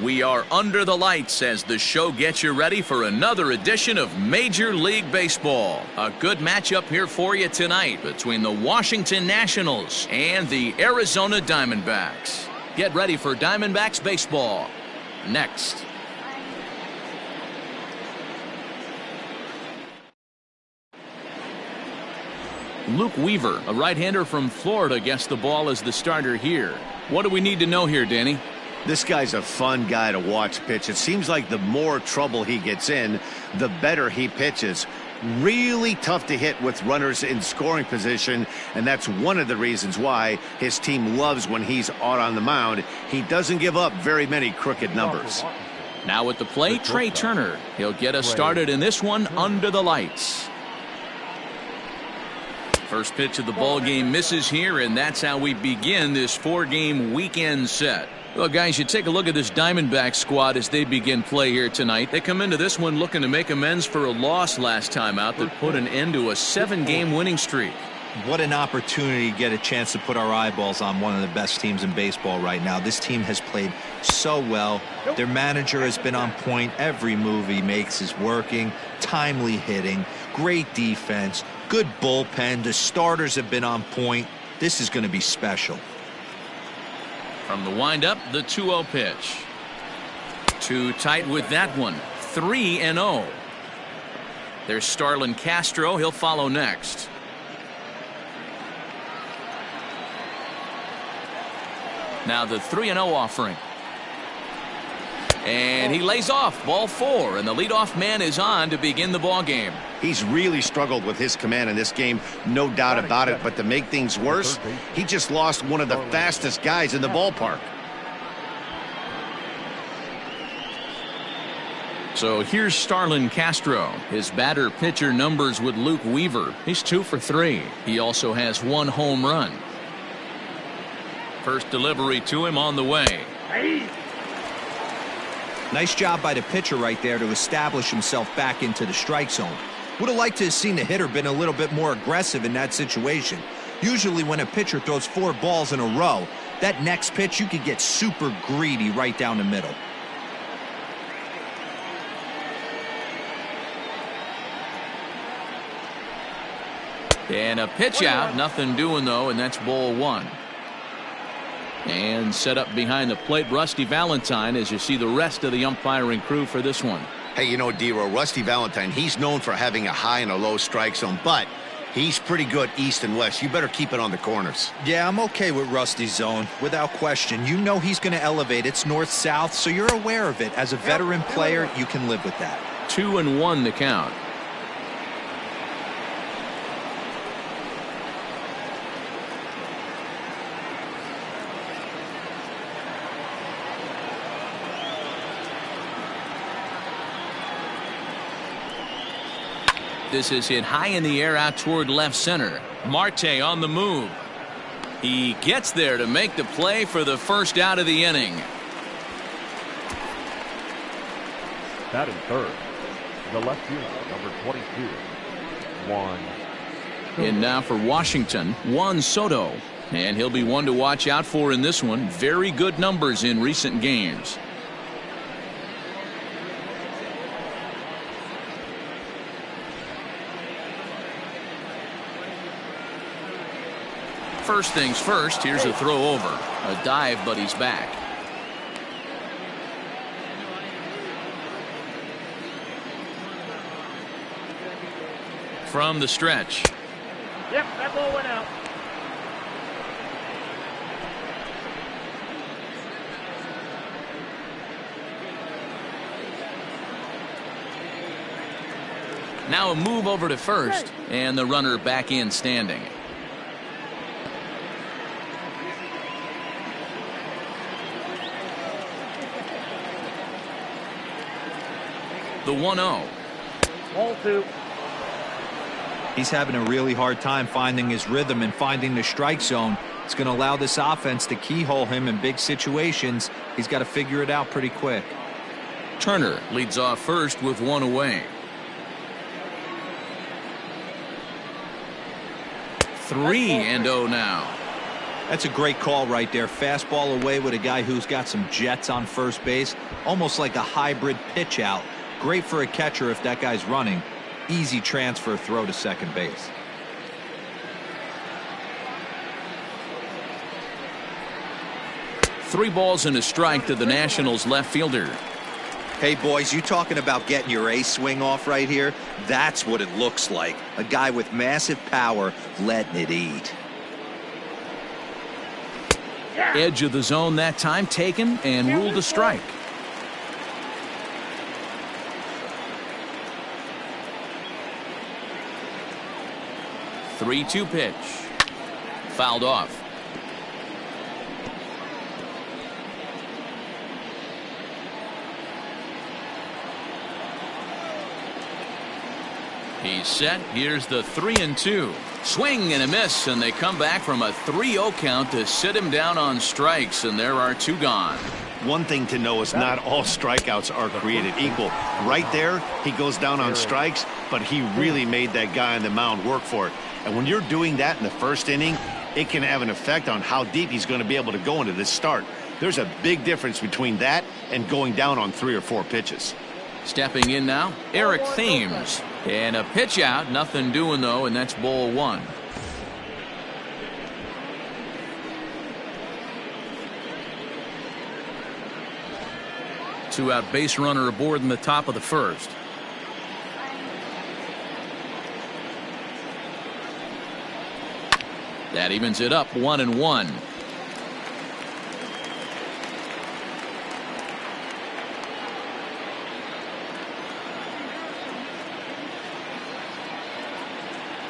We are under the lights as the show gets you ready for another edition of Major League Baseball. A good matchup here for you tonight between the Washington Nationals and the Arizona Diamondbacks. Get ready for Diamondbacks baseball next. Luke Weaver, a right-hander from Florida, gets the ball as the starter here. What do we need to know here, Danny? This guy's a fun guy to watch pitch. It seems like the more trouble he gets in, the better he pitches. Really tough to hit with runners in scoring position, and that's one of the reasons why his team loves when he's out on the mound. He doesn't give up very many crooked numbers. Now at the plate, Trey Turner. He'll get us started in this one under the lights. First pitch of the ball game misses here, and that's how we begin this four-game weekend set. Well, guys, you take a look at this Diamondback squad as they begin play here tonight. They come into this one looking to make amends for a loss last time out that put an end to a 7-game winning streak. What an opportunity to get a chance to put our eyeballs on one of the best teams in baseball right now. This team has played so well. Their manager has been on point. Every move he makes is working. Timely hitting. Great defense. Good bullpen. The starters have been on point. This is going to be special. From the windup, the 2-0 pitch. Too tight with that one. 3-0. There's Starlin Castro. He'll follow next. Now the 3-0 offering. And he lays off. Ball 4, and the leadoff man is on to begin the ball game. He's really struggled with his command in this game, no doubt about it. But to make things worse, he just lost one of the fastest guys in the ballpark. So here's Starlin Castro. His batter-pitcher numbers with Luke Weaver. He's 2 for 3. He also has 1 home run. First delivery to him on the way. Nice job by the pitcher right there to establish himself back into the strike zone. Would have liked to have seen the hitter been a little bit more aggressive in that situation. Usually when a pitcher throws 4 balls in a row, that next pitch you could get super greedy right down the middle. And a pitch out, nothing doing though, and that's ball 1. And set up behind the plate, Rusty Valentine, as you see the rest of the umpiring crew for this one. Hey, you know, D-Row, Rusty Valentine, he's known for having a high and a low strike zone, but he's pretty good east and west. You better keep it on the corners. Yeah, I'm okay with Rusty's zone, without question. You know he's going to elevate. It's north-south, so you're aware of it. As a veteran player, you can live with that. 2-1 the count. This is hit high in the air out toward left center. Marte on the move. He gets there to make the play for the first out of the inning. Batting third, the left fielder, number 22, Juan. And now for Washington, Juan Soto. And he'll be one to watch out for in this one. Very good numbers in recent games. First things first, here's a throw over. A dive, but he's back. From the stretch. Yep, that ball went out. Now a move over to first, and the runner back in standing. The 1-0. Ball 2. He's having a really hard time finding his rhythm and finding the strike zone. It's going to allow this offense to keyhole him in big situations. He's got to figure it out pretty quick. Turner leads off first with 1 away. 3-0 now. That's a great call right there. Fastball away with a guy who's got some jets on first base. Almost like a hybrid pitch out. Great for a catcher if that guy's running. Easy transfer throw to second base. Three balls and a strike to the Nationals left fielder. Hey, boys, you talking about getting your ace swing off right here? That's what it looks like. A guy with massive power letting it eat. Edge of the zone that time taken and ruled a strike. Three-two pitch. Fouled off. He's set. Here's the 3-2. Swing and a miss, and they come back from a 3-0 count to sit him down on strikes, and there are two gone. One thing to know is not all strikeouts are created equal. Right there, he goes down on strikes, but he really made that guy on the mound work for it. And when you're doing that in the first inning, it can have an effect on how deep he's going to be able to go into this start. There's a big difference between that and going down on 3 or 4 pitches. Stepping in now, Eric Thames. And a pitch out, nothing doing though, and that's ball one. Two out base runner aboard in the top of the first. That evens it up 1-1.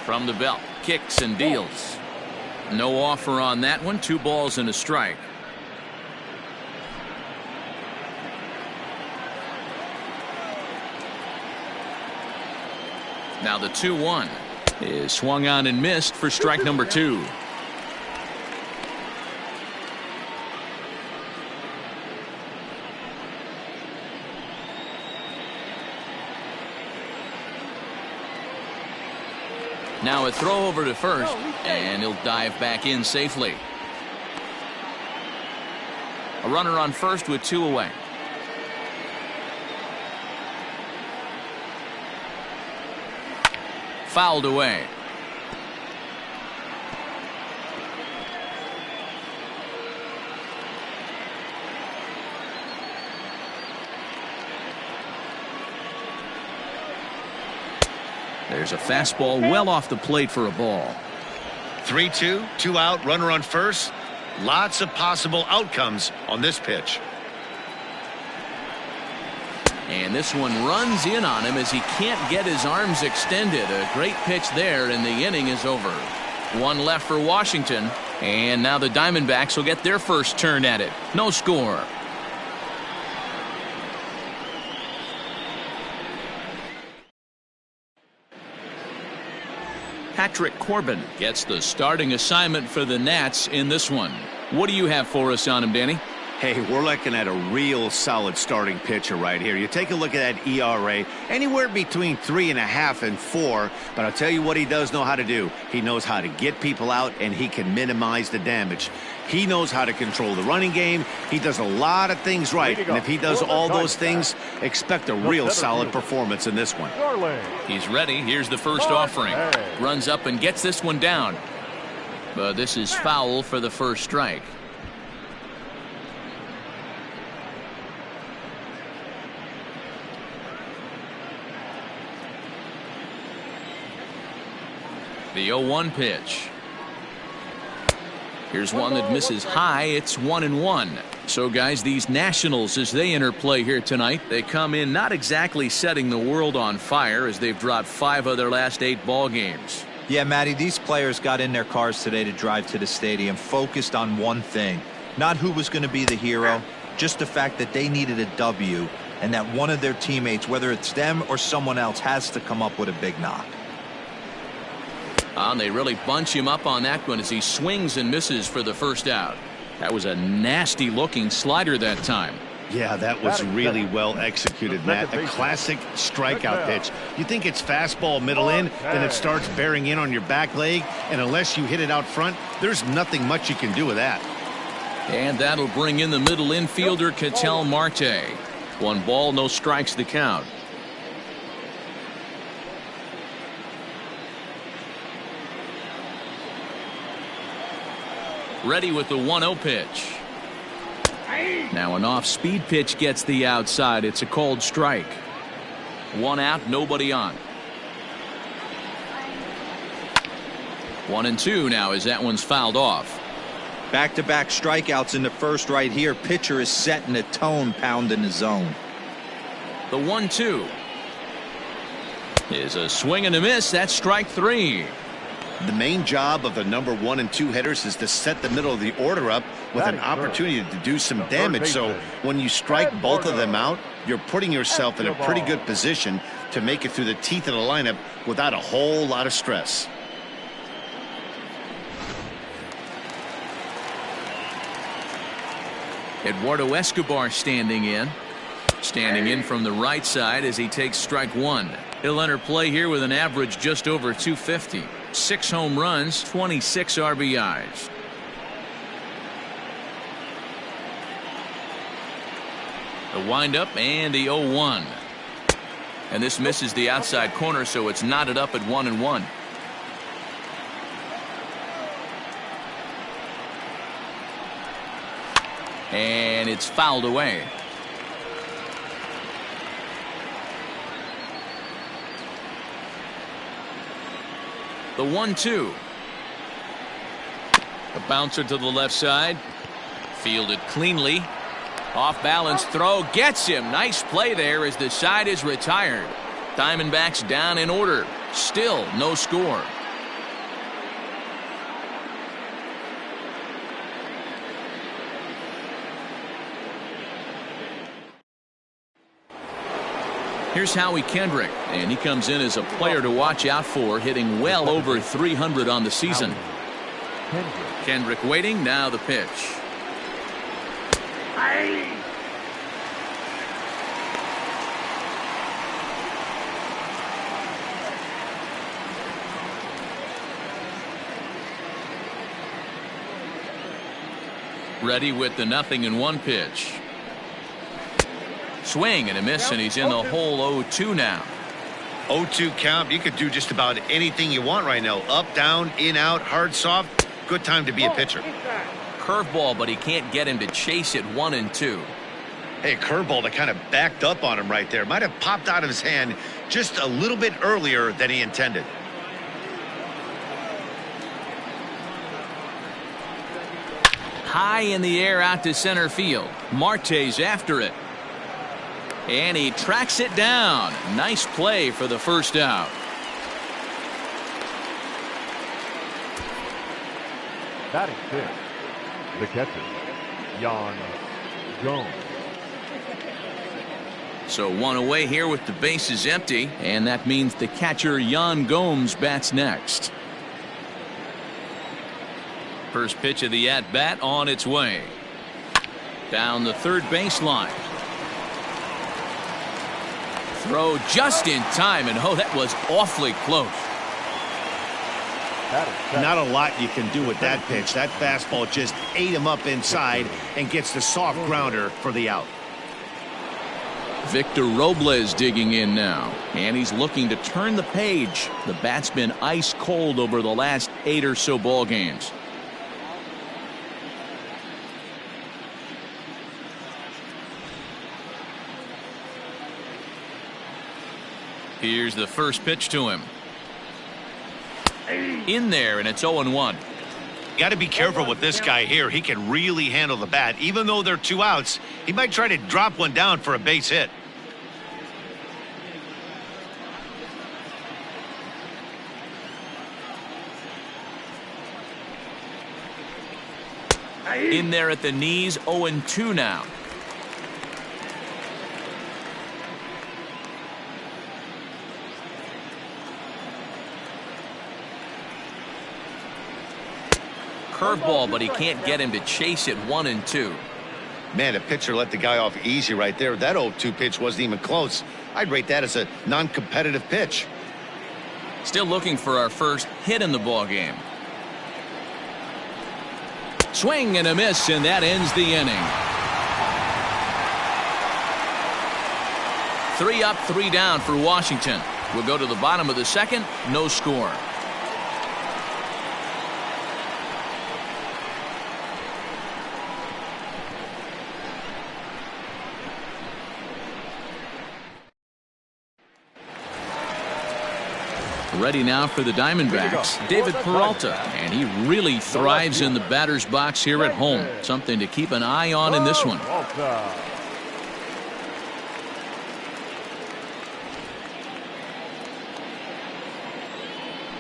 From the belt, kicks and deals. No offer on that one. 2 balls and a strike. Now the 2-1 is swung on and missed for strike number 2. Now a throw over to first, and he'll dive back in safely. A runner on first with 2 away. Fouled away. There's a fastball well off the plate for a ball. 3-2, 2 out, runner on first. Lots of possible outcomes on this pitch. And this one runs in on him as he can't get his arms extended. A great pitch there, and the inning is over. 1 left for Washington, and now the Diamondbacks will get their first turn at it. No score. Patrick Corbin gets the starting assignment for the Nats in this one. What do you have for us on him, Danny? Hey, we're looking at a real solid starting pitcher right here. You take a look at that ERA, anywhere between 3.5 and 4. But I'll tell you what he does know how to do. He knows how to get people out, and he can minimize the damage. He knows how to control the running game. He does a lot of things right. And if he does all those things, expect a real solid performance in this one. He's ready. Here's the first offering. Runs up and gets this one down. But this is foul for the first strike. The 0-1 pitch. Here's one that misses high. It's 1-1. So guys, these Nationals, as they enter play here tonight, they come in not exactly setting the world on fire, as they've dropped 5 of their last 8 ball games. Yeah, Matty, these players got in their cars today to drive to the stadium, focused on one thing. Not who was going to be the hero, just the fact that they needed a W, and that one of their teammates, whether it's them or someone else, has to come up with a big knock. And they really bunch him up on that one as he swings and misses for the first out. That was a nasty looking slider that time. Yeah, that was really well executed, Matt. A classic strikeout pitch. You think it's fastball middle in, then it starts bearing in on your back leg, and unless you hit it out front, there's nothing much you can do with that. And that'll bring in the middle infielder, Ketel Marte. 1 ball, no strikes the count. Ready with the 1-0 pitch. Now an off-speed pitch gets the outside. It's a called strike. 1 out, nobody on. 1-2 now as that one's fouled off. Back-to-back strikeouts in the first right here. Pitcher is setting the tone, pounding the zone. The 1-2 is a swing and a miss. That's strike 3. The main job of the number 1 and 2 hitters is to set the middle of the order up with an opportunity to do some damage. So when you strike both of them out, you're putting yourself in a pretty good position to make it through the teeth of the lineup without a whole lot of stress. Eduardo Escobar standing in. Standing in from the right side as he takes strike 1. He'll enter play here with an average just over 250. 6 home runs, 26 RBIs. The windup and the 0-1. And this misses the outside corner, so it's knotted up at 1-1. And it's fouled away. The 1-2. A bouncer to the left side. Fielded cleanly. Off balance throw gets him. Nice play there as the side is retired. Diamondbacks down in order. Still no score. Here's Howie Kendrick, and he comes in as a player to watch out for, hitting well over 300 on the season. Kendrick waiting, now the pitch. Ready with the 0-1 pitch. Swing and a miss, and he's in the hole. 0-2 now. 0-2 count. You could do just about anything you want right now. Up, down, in, out, hard, soft. Good time to be a pitcher. Curveball, but he can't get him to chase it. 1-2. Hey, curveball that kind of backed up on him right there. Might have popped out of his hand just a little bit earlier than he intended. High in the air out to center field. Marte's after it. And he tracks it down. Nice play for the first out. Batting 5th, the catcher, Yan Gomes. So 1 away here with the bases empty, and that means the catcher Yan Gomes bats next. First pitch of the at-bat on its way. Down the third baseline. Throw just in time, and oh, that was awfully close. Not a lot you can do with that pitch. That fastball just ate him up inside and gets the soft grounder for the out. Victor Robles digging in now, and he's looking to turn the page. The bat's been ice cold over the last 8 or so ball games. Here's the first pitch to him. In there, and it's 0-1. Got to be careful with this guy here. He can really handle the bat. Even though they're 2 outs, he might try to drop one down for a base hit. In there at the knees, 0-2 now. Curveball, but he can't get him to chase it. 1-2. Man, the pitcher let the guy off easy right there. That 0-2 pitch wasn't even close. I'd rate that as a non-competitive pitch. Still looking for our first hit in the ball game. Swing and a miss, and that ends the inning. 3 up, 3 down for Washington. We'll go to the bottom of the second. No score. Ready now for the Diamondbacks, David Peralta, and he really thrives in the batter's box here at home. Something to keep an eye on in this one.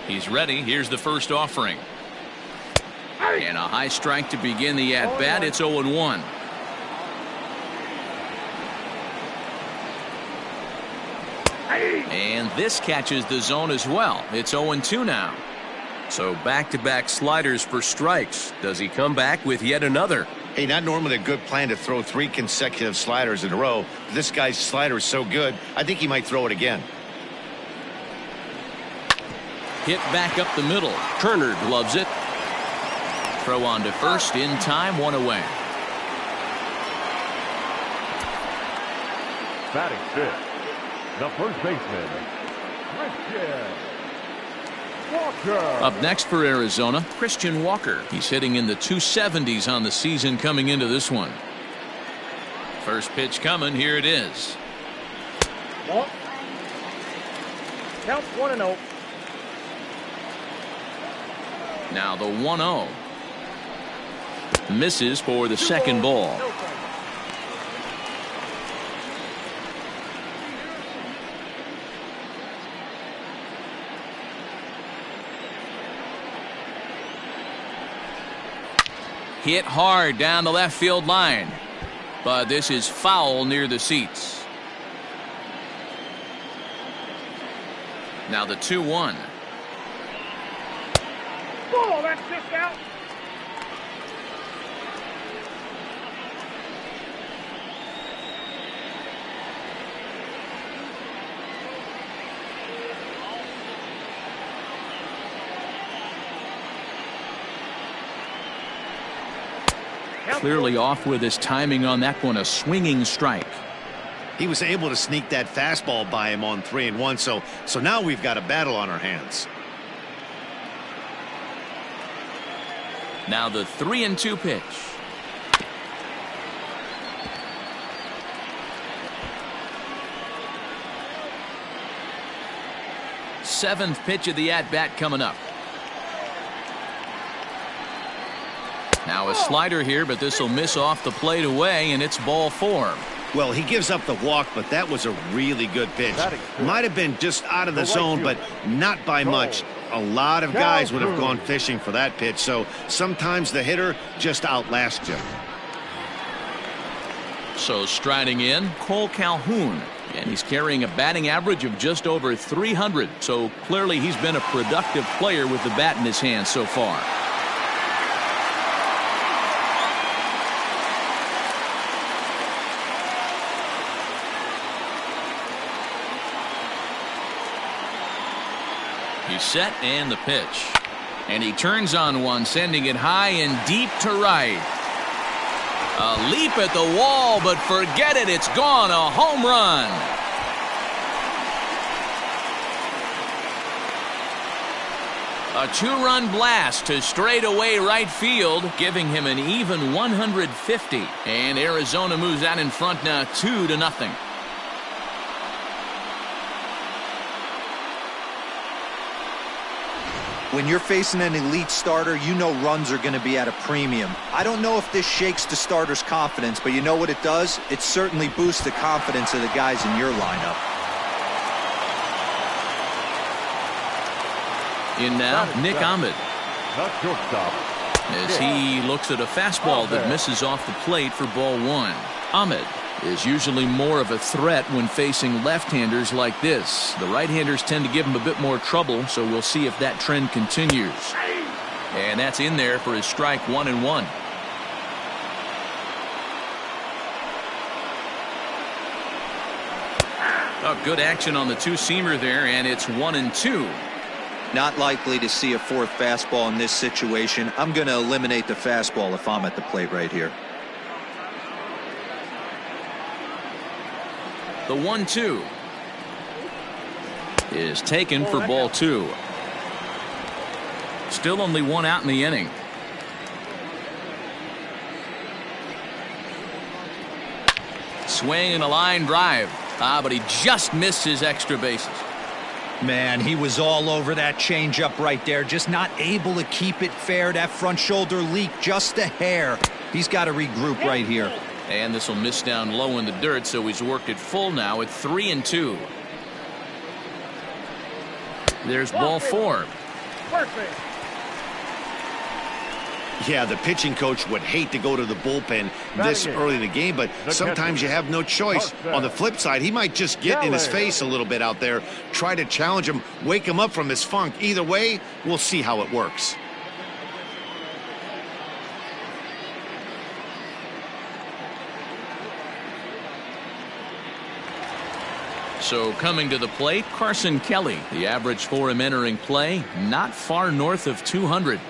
He's ready. Here's the first offering. And a high strike to begin the at-bat. It's 0-1. And this catches the zone as well. It's 0-2 now. So back-to-back sliders for strikes. Does he come back with yet another? Hey, not normally a good plan to throw 3 consecutive sliders in a row. But this guy's slider is so good, I think he might throw it again. Hit back up the middle. Turner gloves it. Throw on to first in time, 1 away. Batting fifth, the first baseman, Christian Walker. Up next for Arizona, Christian Walker. He's hitting in the 270s on the season coming into this one. First pitch coming. Here it is. Ball. Count 1-0. Now the 1-0. Misses for the second ball. Hit hard down the left field line. But this is foul near the seats. Now the 2-1. Ball, that's just out. Clearly off with his timing on that one, a swinging strike. He was able to sneak that fastball by him on 3-1, so now we've got a battle on our hands. Now the 3-2 pitch. Seventh pitch of the at-bat coming up. Now a slider here, but this will miss off the plate away, and it's ball 4. Well, he gives up the walk, but that was a really good pitch. Might have been just out of the zone, but not by much. A lot of guys would have gone fishing for that pitch, so sometimes the hitter just outlasts you. So striding in, Cole Calhoun, and he's carrying a batting average of just over 300. So clearly he's been a productive player with the bat in his hand so far. He's set and the pitch. And he turns on one, sending it high and deep to right. A leap at the wall, but forget it. It's gone. A home run. A 2-run blast to straightaway right field, giving him an even 150. And Arizona moves out in front now 2-0. When you're facing an elite starter, you know runs are going to be at a premium. I don't know if this shakes the starter's confidence, but you know what it does? It certainly boosts the confidence of the guys in your lineup. In now, Nick Ahmed. As he looks at a fastball that misses off the plate for ball 1. Ahmed is usually more of a threat when facing left-handers like this. The right-handers tend to give him a bit more trouble, so we'll see if that trend continues. And that's in there for his strike 1-1. Oh, good action on the two-seamer there, and it's 1-2. Not likely to see a fourth fastball in this situation. I'm going to eliminate the fastball if I'm at the plate right here. The 1-2 is taken for ball 2. Still only one out in the inning. Swing and a line drive. But he just missed his extra bases. Man, he was all over that changeup right there, just not able to keep it fair. That front shoulder leak just a hair. He's got to regroup right here. And this will miss down low in the dirt, so he's worked it full now at 3-2. There's ball 4. Perfect. Yeah, the pitching coach would hate to go to the bullpen this early in the game, but sometimes you have no choice. On the flip side, he might just get in his face a little bit out there, try to challenge him, wake him up from his funk. Either way, we'll see how it works. So coming to the plate, Carson Kelly. The average for him entering play, not far north of 200.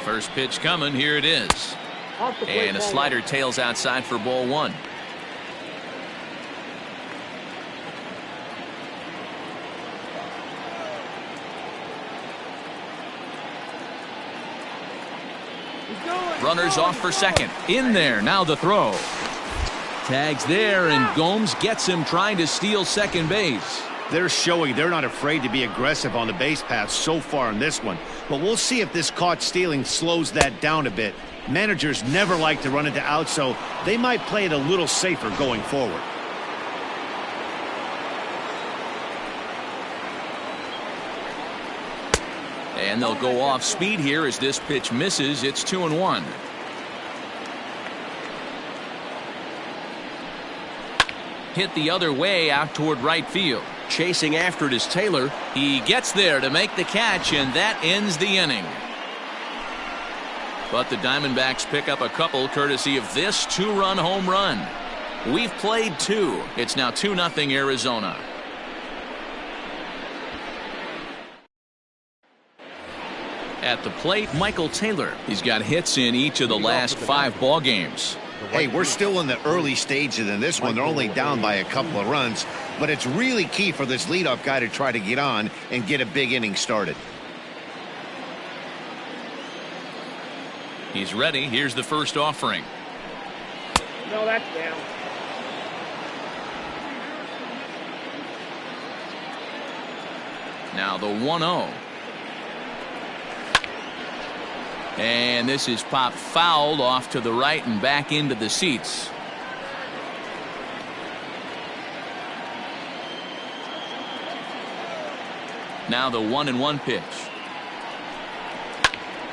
First pitch coming, here it is. And a slider tails outside for ball 1. Runners off for second. In there, now the throw. Tags there, and Gomes gets him trying to steal second base. They're showing they're not afraid to be aggressive on the base paths so far in this one. But we'll see if this caught stealing slows that down a bit. Managers never like to run into outs, so they might play it a little safer going forward. And they'll go off speed here as this pitch misses. It's 2-1. Hit the other way out toward right field. Chasing after it is Taylor. He gets there to make the catch, and that ends the inning. But the Diamondbacks pick up a couple courtesy of this 2-run home run. We've played 2. It's now 2-0 Arizona. At the plate, Michael Taylor. He's got hits in each of the last 5 ball games. Hey, we're still in the early stages in this one. They're only down by a couple of runs, but it's really key for this leadoff guy to try to get on and get a big inning started. He's ready. Here's the first offering. No, that's down. Now the 1-0. And this is popped fouled off to the right and back into the seats. Now the 1-1 pitch.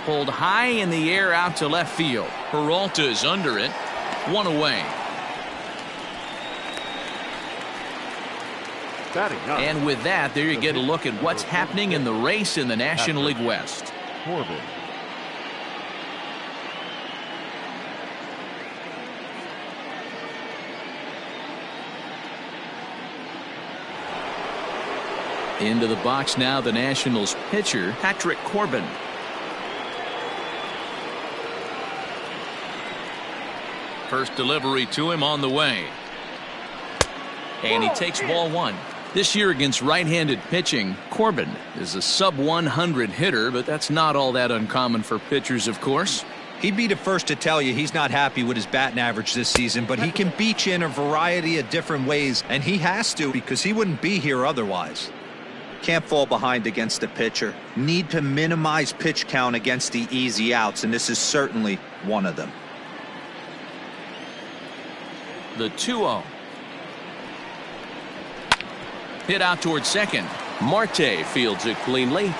Pulled high in the air out to left field. Peralta's under it. 1 away. And with that, there you get a look at what's happening in the race in the National League West. Corbin. Into the box now, the Nationals pitcher, Patrick Corbin. First delivery to him on the way. And he takes ball 1. This year against right-handed pitching, Corbin is a sub-100 hitter, but that's not all that uncommon for pitchers, of course. He'd be the first to tell you he's not happy with his batting average this season, but he can beat you in a variety of different ways, and he has to because he wouldn't be here otherwise. Can't fall behind against the pitcher. Need to minimize pitch count against the easy outs, and this is certainly one of them. The 2-0. Hit out towards second. Marte fields it cleanly.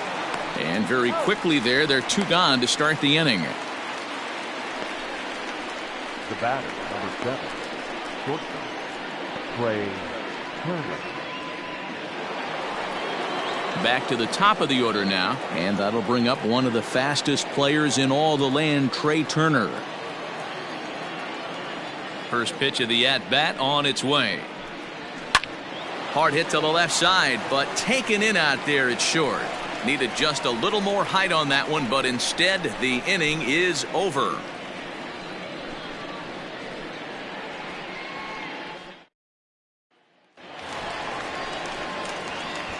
And very quickly there, they're 2 gone to start the inning. The batter, number 7, shortstop, Trey Turner. Back to the top of the order now, and that'll bring up one of the fastest players in all the land, Trey Turner. First pitch of the at-bat on its way. Hard hit to the left side, but taken in out there at short. Needed just a little more height on that one, but instead the inning is over.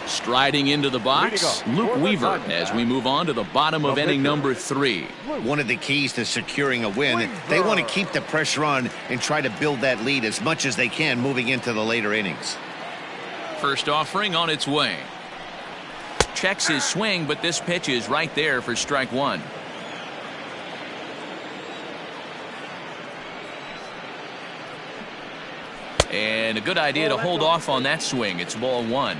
Striding into the box, Luke Weaver, as we move on to the bottom of inning number 3. One of the keys to securing a win, they want to keep the pressure on and try to build that lead as much as they can moving into the later innings. First offering on its way. Checks his swing, but this pitch is right there for strike 1. And a good idea to hold off on that swing. It's ball 1.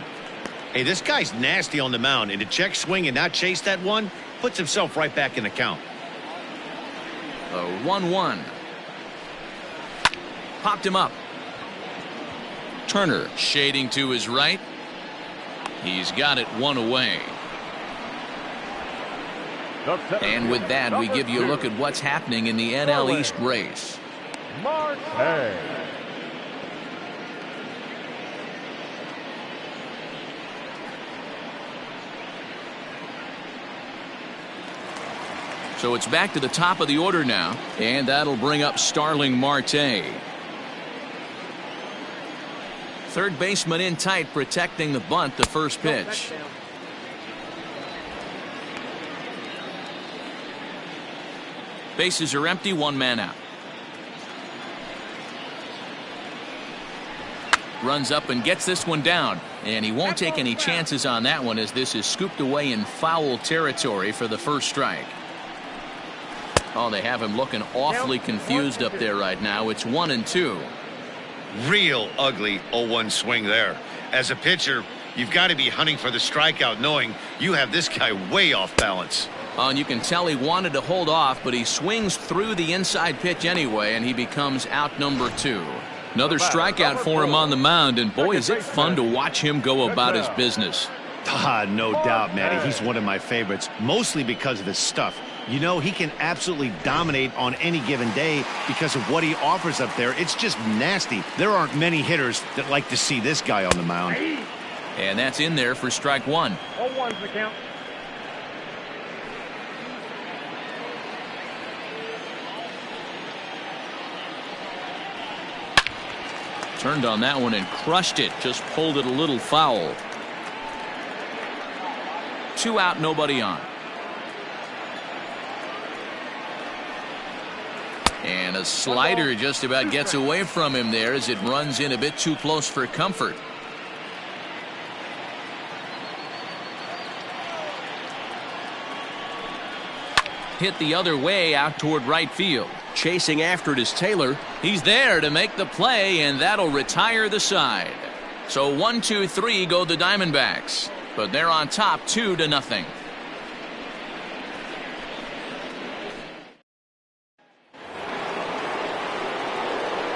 Hey, this guy's nasty on the mound, and to check swing and not chase that one puts himself right back in the count. A 1-1. Popped him up. Turner shading to his right. He's got it 1 away. And with that, we give you a look at what's happening in the NL East race. Marte. So it's back to the top of the order now, and that'll bring up Starling Marte. Third baseman in tight, protecting the bunt, the first pitch. Bases are empty, 1 man out. Runs up and gets this one down, and he won't take any chances on that one as this is scooped away in foul territory for the first strike. Oh, they have him looking awfully confused up there right now. It's 1-2. Real ugly 0-1 swing there. As a pitcher, you've got to be hunting for the strikeout, knowing you have this guy way off balance. And you can tell he wanted to hold off, but he swings through the inside pitch anyway, and he becomes out number 2. Another strikeout for him on the mound, and boy, is it fun to watch him go about his business. No doubt, Matty. He's one of my favorites, mostly because of his stuff. You know, he can absolutely dominate on any given day because of what he offers up there. It's just nasty. There aren't many hitters that like to see this guy on the mound. And that's in there for strike 1. 0-1's the count. Turned on that one and crushed it. Just pulled it a little foul. 2 out, nobody on. And a slider just about gets away from him there as it runs in a bit too close for comfort. Hit the other way out toward right field. Chasing after it is Taylor. He's there to make the play, and that'll retire the side. So 1-2-3 go the Diamondbacks, but they're on top 2-0.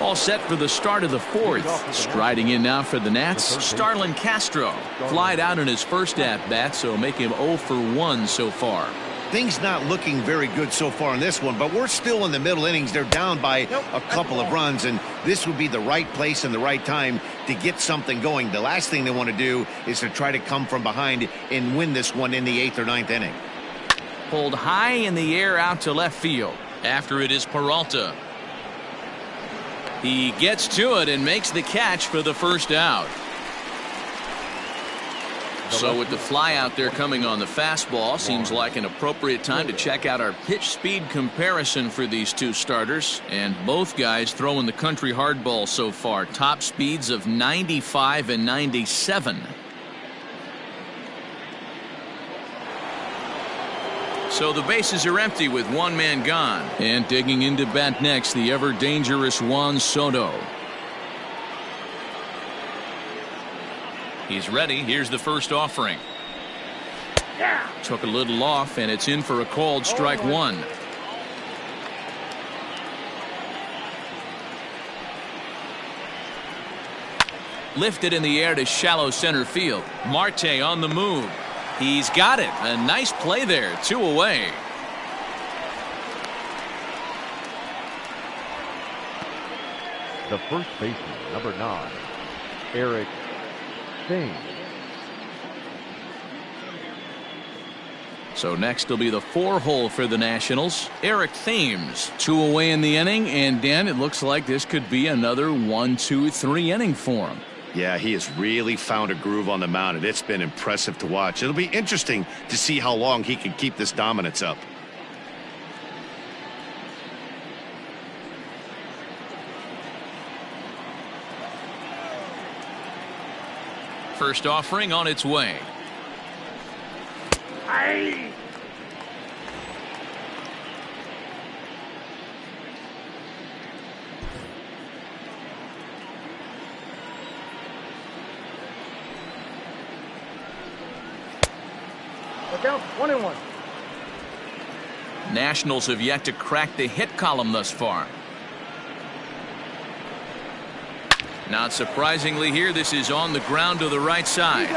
All set for the start of the 4th. Striding in now for the Nats, Starlin Castro. Flied out in his first at-bat, so make him 0 for 1 so far. Things not looking very good so far in this one, but we're still in the middle innings. They're down by a couple of runs, and this would be the right place and the right time to get something going. The last thing they want to do is to try to come from behind and win this one in the 8th or 9th inning. Pulled high in the air out to left field. After it is Peralta. He gets to it and makes the catch for the first out. So with the fly out there coming on the fastball, seems like an appropriate time to check out our pitch speed comparison for these two starters. And both guys throwing the country hardball so far. Top speeds of 95 and 97. So the bases are empty with 1 man gone. And digging into bat next, the ever dangerous Juan Soto. He's ready. Here's the first offering. Took a little off, and it's in for a called strike 1. Lifted in the air to shallow center field. Marte on the move. He's got it. A nice play there. 2 away. the first baseman, number 9, Eric Thames. So next will be the 4-hole for the Nationals. Eric Thames, 2 away in the inning, and Dan, it looks like this could be another 1, 2, 3 inning for him. Yeah, he has really found a groove on the mound, and it's been impressive to watch. It'll be interesting to see how long he can keep this dominance up. First offering on its way. Aye. Look out, 1-1. Nationals have yet to crack the hit column thus far. Not surprisingly here, this is on the ground to the right side.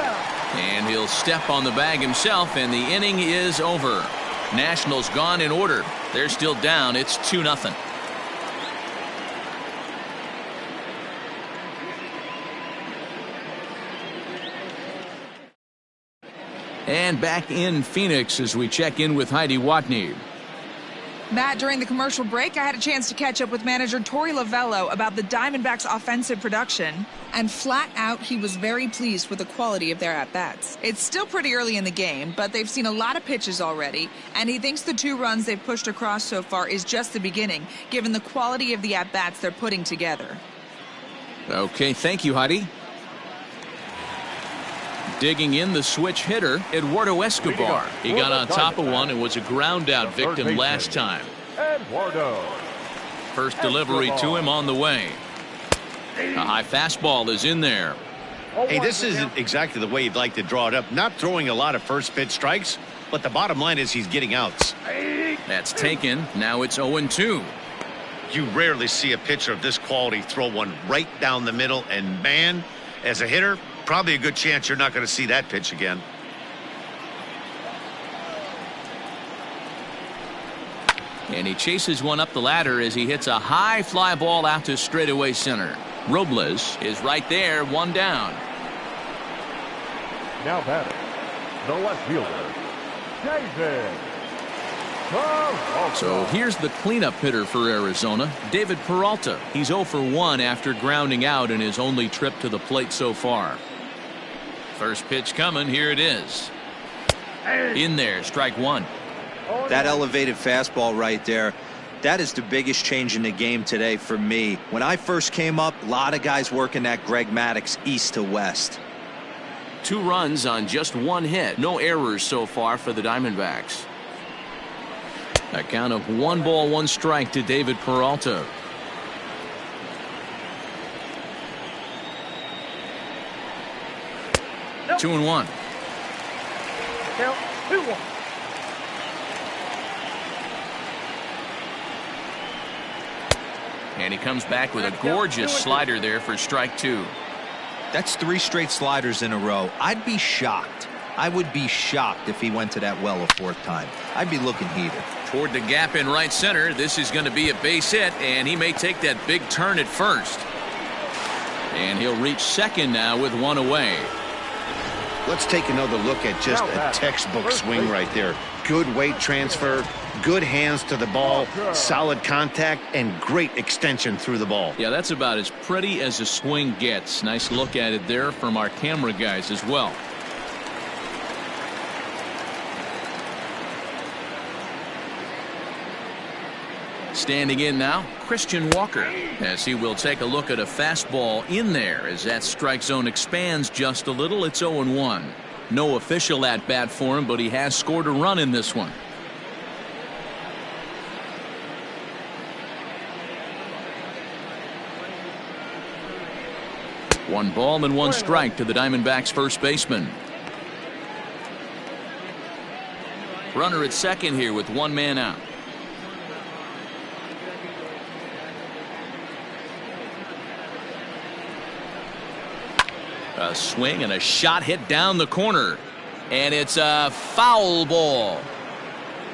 And he'll step on the bag himself, and the inning is over. Nationals gone in order. They're still down. It's 2-0. And back in Phoenix as we check in with Heidi Watney. Matt, during the commercial break, I had a chance to catch up with manager Torey Lovello about the Diamondbacks' offensive production, and flat out, he was very pleased with the quality of their at-bats. It's still pretty early in the game, but they've seen a lot of pitches already, and he thinks the 2 runs they've pushed across so far is just the beginning, given the quality of the at-bats they're putting together. Okay, thank you, Heidi. Digging in the switch hitter, Eduardo Escobar. He got on top of one and was a ground-out victim last time. Eduardo. First delivery to him on the way. A high fastball is in there. Hey, this isn't exactly the way you'd like to draw it up. Not throwing a lot of first pitch strikes, but the bottom line is he's getting outs. That's taken. Now it's 0-2. You rarely see a pitcher of this quality throw one right down the middle, and man, as a hitter, probably a good chance you're not going to see that pitch again. And he chases one up the ladder as he hits a high fly ball out to straightaway center. Robles is right there, 1 down. Now batting, the left fielder, David. So here's the cleanup hitter for Arizona, David Peralta. He's 0 for 1 after grounding out in his only trip to the plate so far. First pitch coming, here it is. In there, strike 1. That elevated fastball right there, that is the biggest change in the game today for me. When I first came up, a lot of guys working that Greg Maddux east to west. 2 runs on just 1 hit. No errors so far for the Diamondbacks. A count of 1 ball, 1 strike to David Peralta. Nope. 2-1. Count 2-1. And he comes back with a gorgeous slider there for strike 2. That's 3 straight sliders in a row. I'd be shocked. I would be shocked if he went to that well a 4th time. I'd be looking heated. Toward the gap in right center. This is going to be a base hit, and he may take that big turn at first. And he'll reach second now with 1 away. Let's take another look at just a textbook swing right there. Good weight transfer, good hands to the ball, solid contact, and great extension through the ball. Yeah, that's about as pretty as a swing gets. Nice look at it there from our camera guys as well. Standing in now, Christian Walker, as he will take a look at a fastball in there as that strike zone expands just a little. It's 0-1. No official at bat for him, but he has scored a run in this one. One ball and 1 strike to the Diamondbacks first baseman. Runner at second here with 1 man out. A swing and a shot hit down the corner. And it's a foul ball.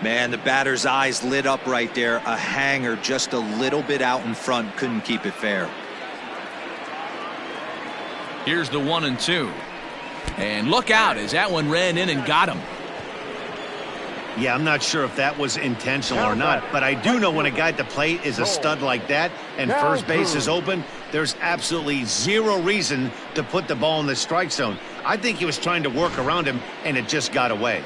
Man, the batter's eyes lit up right there. A hanger just a little bit out in front. Couldn't keep it fair. Here's the 1-2. And look out as that one ran in and got him. Yeah, I'm not sure if that was intentional or not, but I do know when a guy at the plate is a stud like that and first base is open, there's absolutely zero reason to put the ball in the strike zone. I think he was trying to work around him, and it just got away.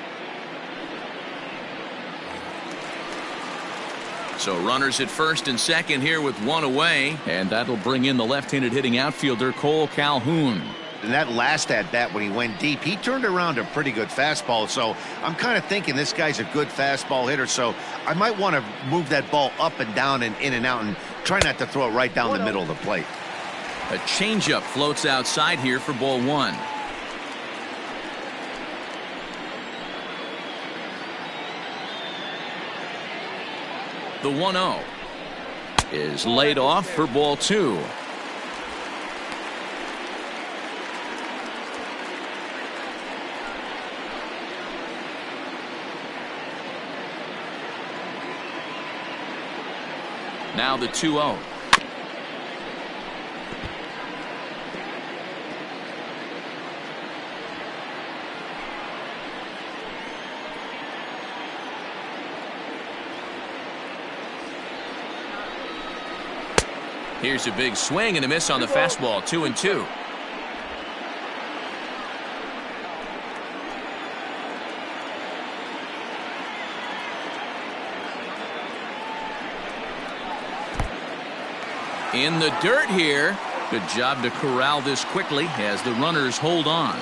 So runners at first and second here with one away, and that'll bring in the left-handed hitting outfielder Cole Calhoun. In that last at-bat when he went deep, he turned around a pretty good fastball. So I'm kind of thinking this guy's a good fastball hitter. So I might want to move that ball up and down and in and out and try not to throw it right down the middle of the plate. A changeup floats outside here for ball one. The 1-0 is laid off for ball two. Now the 2-0. Here's a big swing and a miss on the fastball. 2-2. In the dirt here. Good job to corral this quickly as the runners hold on.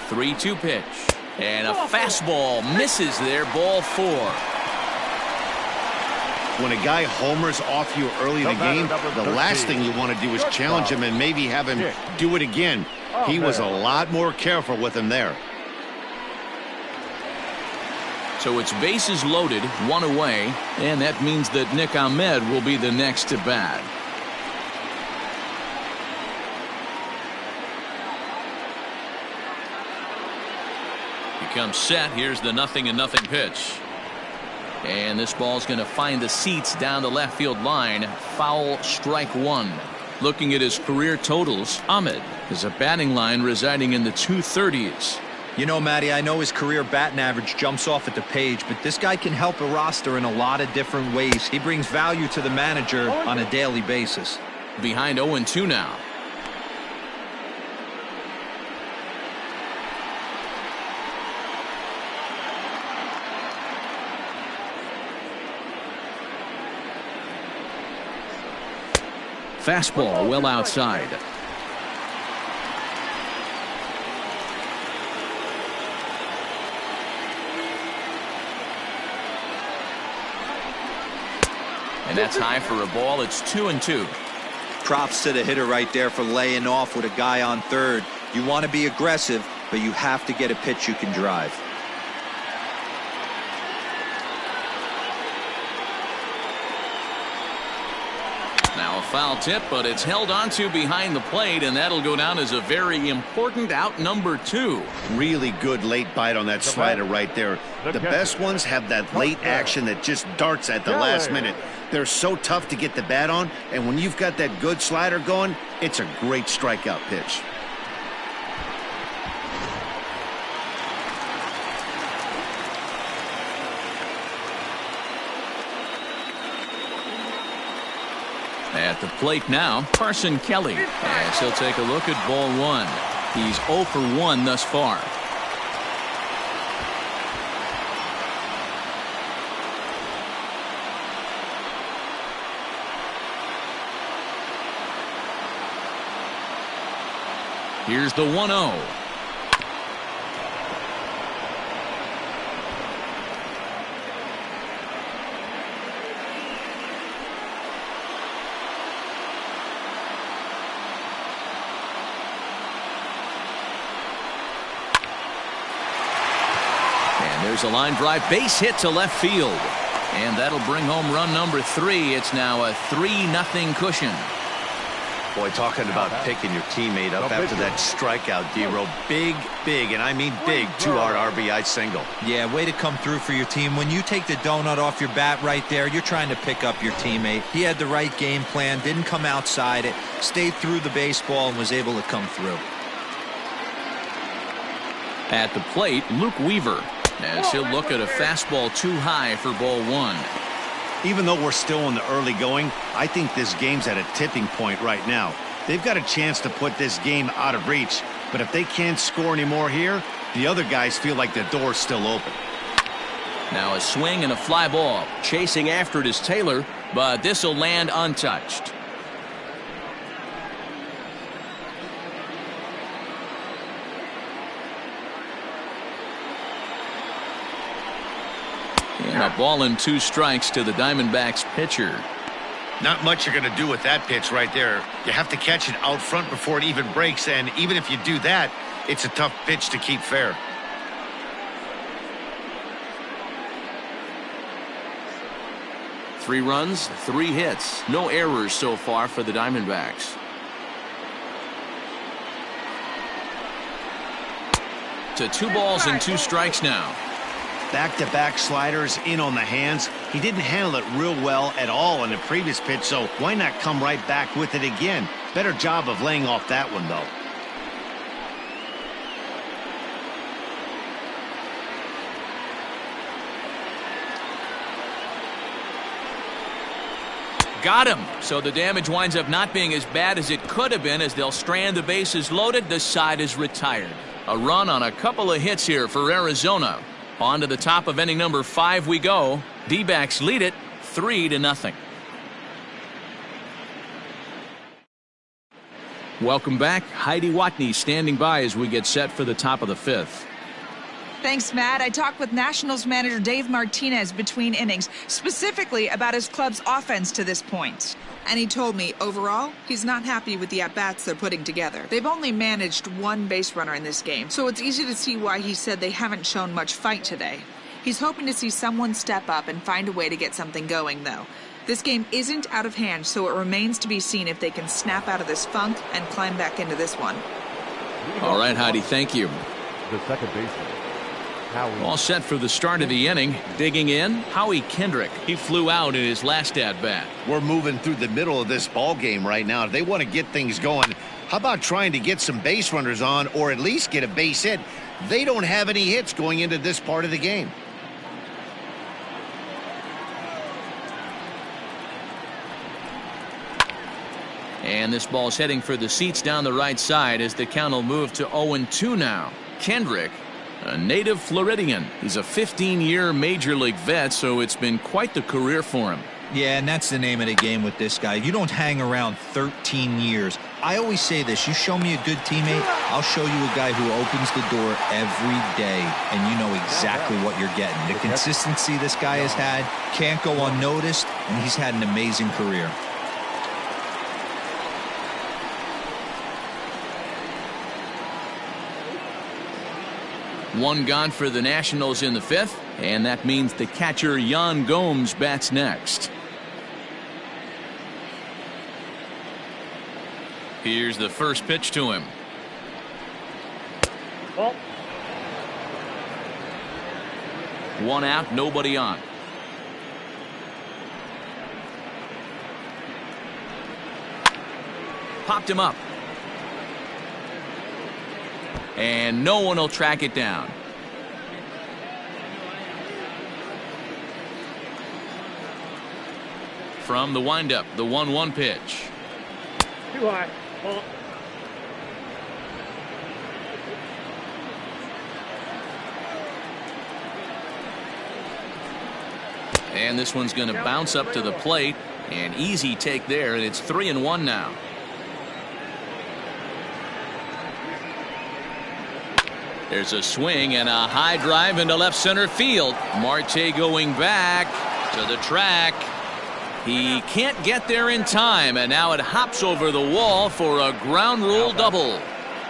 The 3-2 pitch. And a fastball misses there. Ball four. When a guy homers off you early in the game, the last thing you want to do is challenge him and maybe have him do it again. He was a lot more careful with him there. So it's bases loaded, one away, and that means that Nick Ahmed will be the next to bat. He comes set. Here's the 0-0 pitch. And this ball's going to find the seats down the left field line. Foul, strike one. Looking at his career totals, Ahmed has a batting line residing in the 230s. You know, Matty, I know his career batting average jumps off at the page, but this guy can help a roster in a lot of different ways. He brings value to the manager on a daily basis. Behind 0-2 now. Fastball well outside. And that's high for a ball. It's 2-2. Props to the hitter right there for laying off with a guy on third. You want to be aggressive, but you have to get a pitch you can drive. Now a foul tip, but it's held onto behind the plate, and that'll go down as a very important out number two. Really good late bite on that slider right there. The best ones have that late action that just darts at the last minute. They're so tough to get the bat on, and when you've got that good slider going, it's a great strikeout pitch. At the plate now, Carson Kelly, as he'll take a look at ball one. He's 0 for 1 thus far. Here's the 1-0. There's a line drive base hit to left field. And that'll bring home run number 3. It's now a 3-0 cushion. Boy, talking about picking your teammate up after that strikeout, D-Row. Big, and I mean big, 2-hard RBI single. Yeah, way to come through for your team. When you take the donut off your bat right there, you're trying to pick up your teammate. He had the right game plan, didn't come outside it, stayed through the baseball, and was able to come through. At the plate, Luke Weaver, as he'll look at a fastball too high for ball 1. Even though we're still in the early going, I think this game's at a tipping point right now. They've got a chance to put this game out of reach, but if they can't score anymore here, the other guys feel like the door's still open. Now a swing and a fly ball. Chasing after it is Taylor, but this will land untouched. And a ball and 2 strikes to the Diamondbacks pitcher. Not much you're going to do with that pitch right there. You have to catch it out front before it even breaks, and even if you do that, it's a tough pitch to keep fair. Three runs, 3 hits, no errors so far for the Diamondbacks. To 2 balls and 2 strikes now. Back-to-back sliders in on the hands. He didn't handle it real well at all in the previous pitch, so why not come right back with it again? Better job of laying off that one, though. Got him. So the damage winds up not being as bad as it could have been as they'll strand the bases loaded. The side is retired. A run on a couple of hits here for Arizona. On to the top of inning number 5 we go. D-backs lead it 3-0. Welcome back. Heidi Watney standing by as we get set for the top of the 5th. Thanks, Matt. I talked with Nationals manager Dave Martinez between innings, specifically about his club's offense to this point. And he told me, overall, he's not happy with the at-bats they're putting together. They've only managed 1 base runner in this game, so it's easy to see why he said they haven't shown much fight today. He's hoping to see someone step up and find a way to get something going, though. This game isn't out of hand, so it remains to be seen if they can snap out of this funk and climb back into this one. All right, Heidi, thank you. The second baseman. All set for the start of the inning. Digging in, Howie Kendrick. He flew out in his last at-bat. We're moving through the middle of this ball game right now. If they want to get things going, how about trying to get some base runners on or at least get a base hit? They don't have any hits going into this part of the game. And this ball's heading for the seats down the right side as the count will move to 0-2 now. Kendrick, a native Floridian. He's a 15-year Major League vet, so it's been quite the career for him. Yeah, and that's the name of the game with this guy. You don't hang around 13 years. I always say this, you show me a good teammate, I'll show you a guy who opens the door every day, and you know exactly what you're getting. The consistency this guy has had can't go unnoticed, and he's had an amazing career. One gone for the Nationals in the 5th, and that means the catcher Yan Gomes bats next. Here's the first pitch to him. Ball. 1 out, nobody on. Popped him up. And no one will track it down. From the windup, the 1-1 pitch. Too high. Ball. And this one's going to bounce up to the plate. An easy take there, and it's 3-1 now. There's a swing and a high drive into left center field. Marte going back to the track. He can't get there in time, and now it hops over the wall for a ground rule double.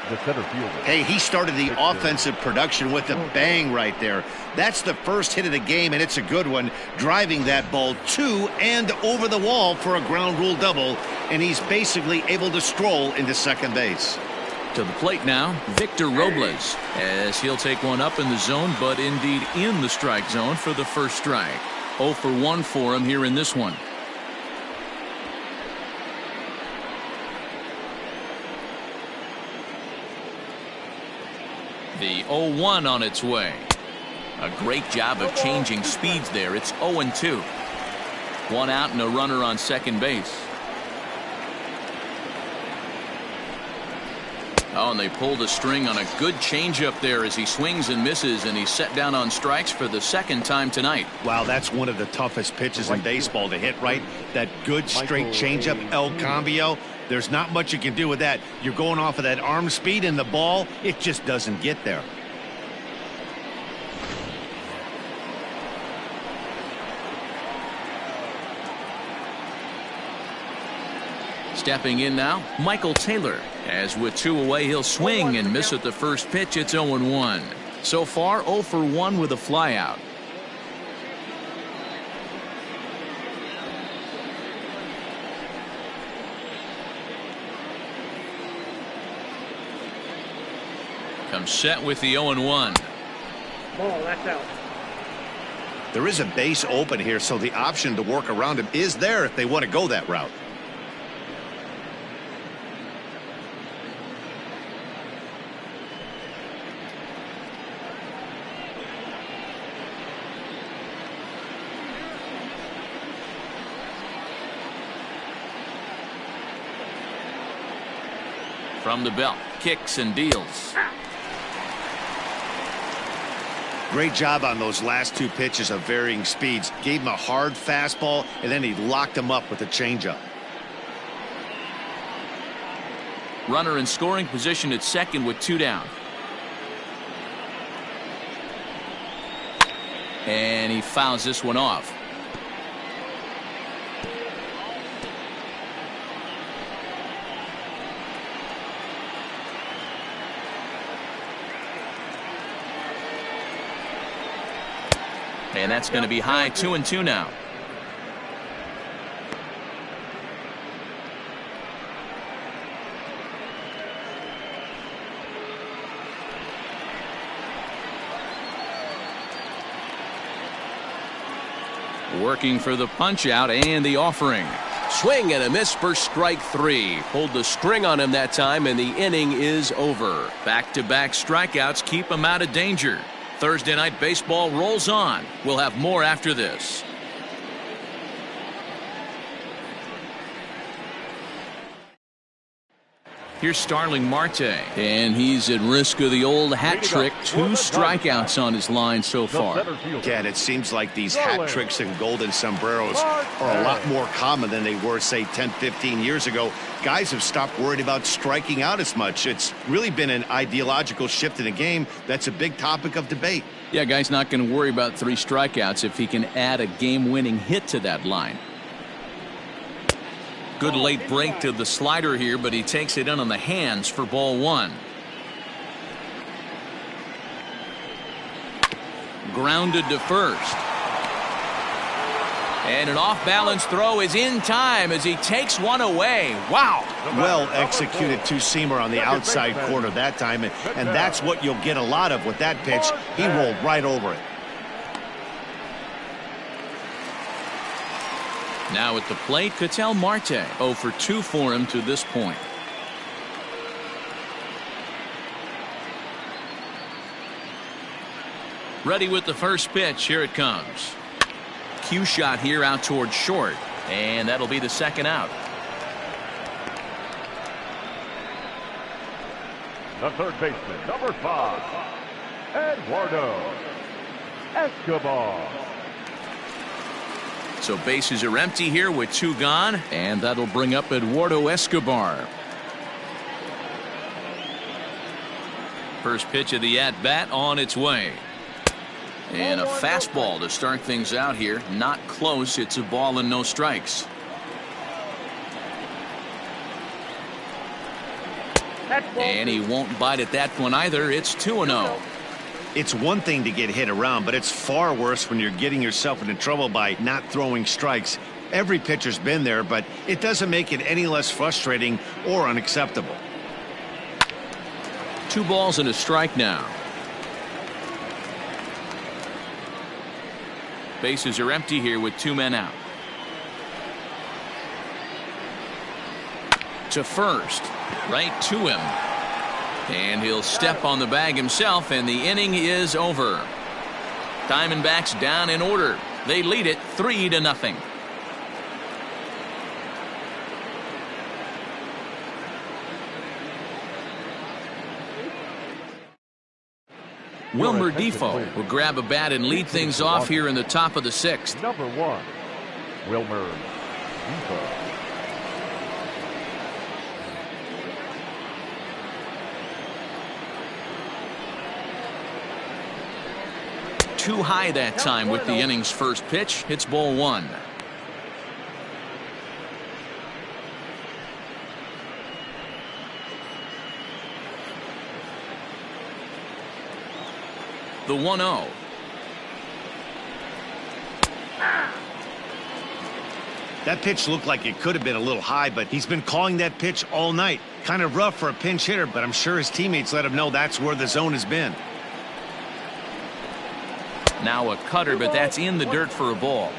The center fielder. Hey, he started the offensive production with a bang right there. That's the first hit of the game, and it's a good one, driving that ball to and over the wall for a ground rule double, and he's basically able to stroll into second base. To the plate now, Victor Robles, as he'll take one up in the zone, but indeed in the strike zone for the first strike. 0 for 1 for him here in this one. The 0-1 on its way. A great job of changing speeds there. It's 0-2. One out and a runner on second base. Oh, and they pulled a string on a good changeup there as he swings and misses, and he's set down on strikes for the second time tonight. Wow, that's one of the toughest pitches in baseball to hit, right? That good straight changeup, El Cambio. There's not much you can do with that. You're going off of that arm speed, and the ball, it just doesn't get there. Stepping in now, Michael Taylor. As with 2 away, he'll swing and miss at the first pitch. It's 0-1. So far, 0 for 1 with a flyout. Comes set with the 0-1. Ball, that's out. There is a base open here, so the option to work around him is there if they want to go that route. From the belt, kicks and deals. Great job on those last 2 pitches of varying speeds. Gave him a hard fastball, and then he locked him up with a changeup. Runner in scoring position at second with 2 down. And he fouls this one off. And that's going to be high, 2-2 now. Working for the punch out and the offering. Swing and a miss for strike 3. Pulled the string on him that time, and the inning is over. Back-to-back strikeouts keep him out of danger. Thursday Night Baseball rolls on. We'll have more after this. Here's Starling Marte, and he's at risk of the old hat trick. 2 strikeouts on his line so far. Again, it seems like these hat tricks and golden sombreros are a lot more common than they were, say, 10, 15 years ago. Guys have stopped worried about striking out as much. It's really been an ideological shift in the game. That's a big topic of debate. Yeah, guy's not going to worry about 3 strikeouts if he can add a game-winning hit to that line. Good late break to the slider here, but he takes it in on the hands for ball 1. Grounded to first. And an off-balance throw is in time as he takes one away. Wow. Well executed 2-seamer on the outside corner that time, and that's what you'll get a lot of with that pitch. He rolled right over it. Now at the plate, Ketel Marte. 0 for 2 for him to this point. Ready with the first pitch. Here it comes. Cue shot here out towards short, and that'll be the second out. The third baseman, number 5, Eduardo Escobar. So bases are empty here with 2 gone, and that'll bring up Eduardo Escobar. First pitch of the at-bat on its way. And a fastball to start things out here. Not close. It's a ball and no strikes. And he won't bite at that one either. It's 2-0. It's one thing to get hit around, but it's far worse when you're getting yourself into trouble by not throwing strikes. Every pitcher's been there, but it doesn't make it any less frustrating or unacceptable. 2 balls and a strike now. Bases are empty here with 2 men out. To first, right to him. And he'll step on the bag himself, and the inning is over. Diamondbacks down in order. They lead it 3-0. Wilmer Defoe will grab a bat and lead things off here in the top of the 6th. Number 1, Wilmer Defoe. Too high that time with the inning's first pitch. Hits ball 1. The 1-0. That pitch looked like it could have been a little high, but he's been calling that pitch all night. Kind of rough for a pinch hitter, but I'm sure his teammates let him know that's where the zone has been. Now a cutter, but that's in the dirt for a ball.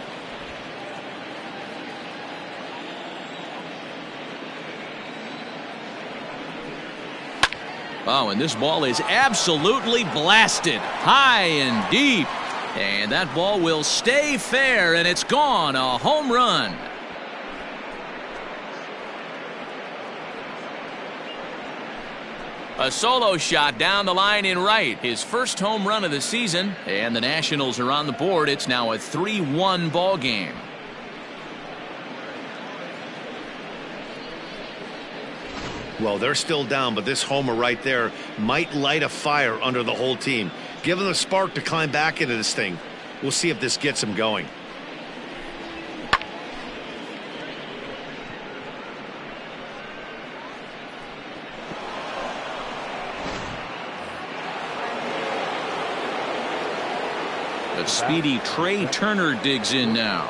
Oh, and this ball is absolutely blasted high and deep. And that ball will stay fair, and it's gone. A home run. A solo shot down the line in right. His first home run of the season, and the Nationals are on the board. It's now a 3-1 ball game. Well, they're still down, but this homer right there might light a fire under the whole team. Give them a spark to climb back into this thing. We'll see if this gets them going. A speedy Trey Turner digs in now.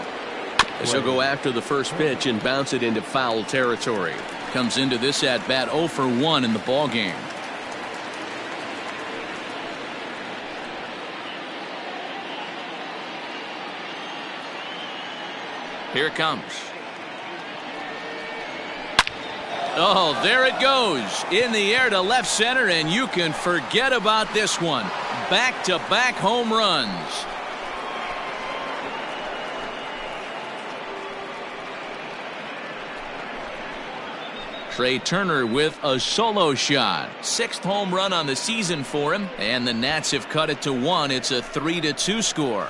As he'll go after the first pitch and bounce it into foul territory. Comes into this at bat 0 for 1 in the ball game. Here it comes. Oh, there it goes in the air to left center, and you can forget about this one. Back-to-back home runs. Trey Turner with a solo shot. 6th home run on the season for him, and the Nats have cut it to 1. It's a 3-2 score.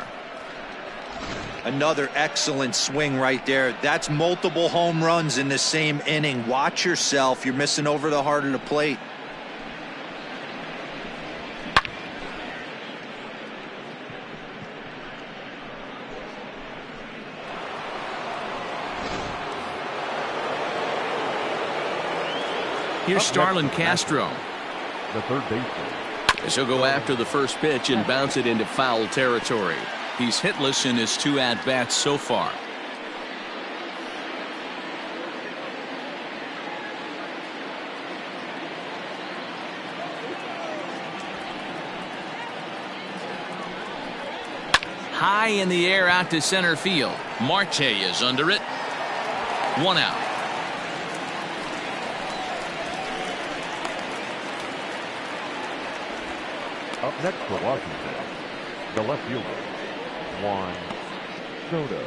Another excellent swing right there. That's multiple home runs in the same inning. Watch yourself. You're missing over the heart of the plate. Here's Starlin Castro. The third baseman. As he'll go after the first pitch and bounce it into foul territory. He's hitless in his 2 at-bats so far. High in the air out to center field. Marte is under it. 1 out. Up next for Washington, the left fielder, Juan Soto.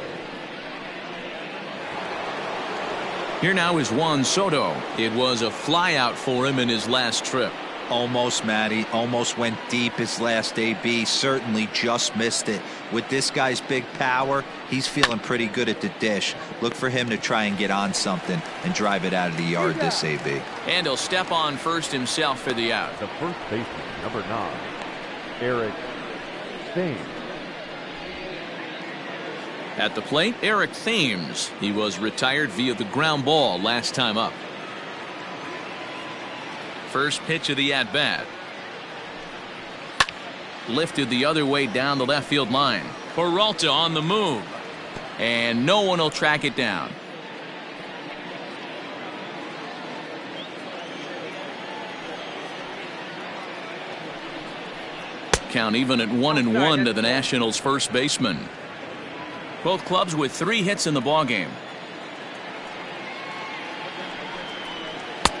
Here now is Juan Soto. It was a flyout for him in his last trip. Almost, Matty. Almost went deep his last AB. Certainly just missed it. With this guy's big power, he's feeling pretty good at the dish. Look for him to try and get on something and drive it out of the yard this AB. And he'll step on first himself for the out. The first baseman, number 9, Eric Thames. At the plate, Eric Thames. He was retired via the ground ball last time up. First pitch of the at-bat. lifted the other way down the left field line. Peralta on the move. And no one will track it down. Count even at 1-1 to the Nationals' first baseman. Both clubs with 3 hits in the ballgame.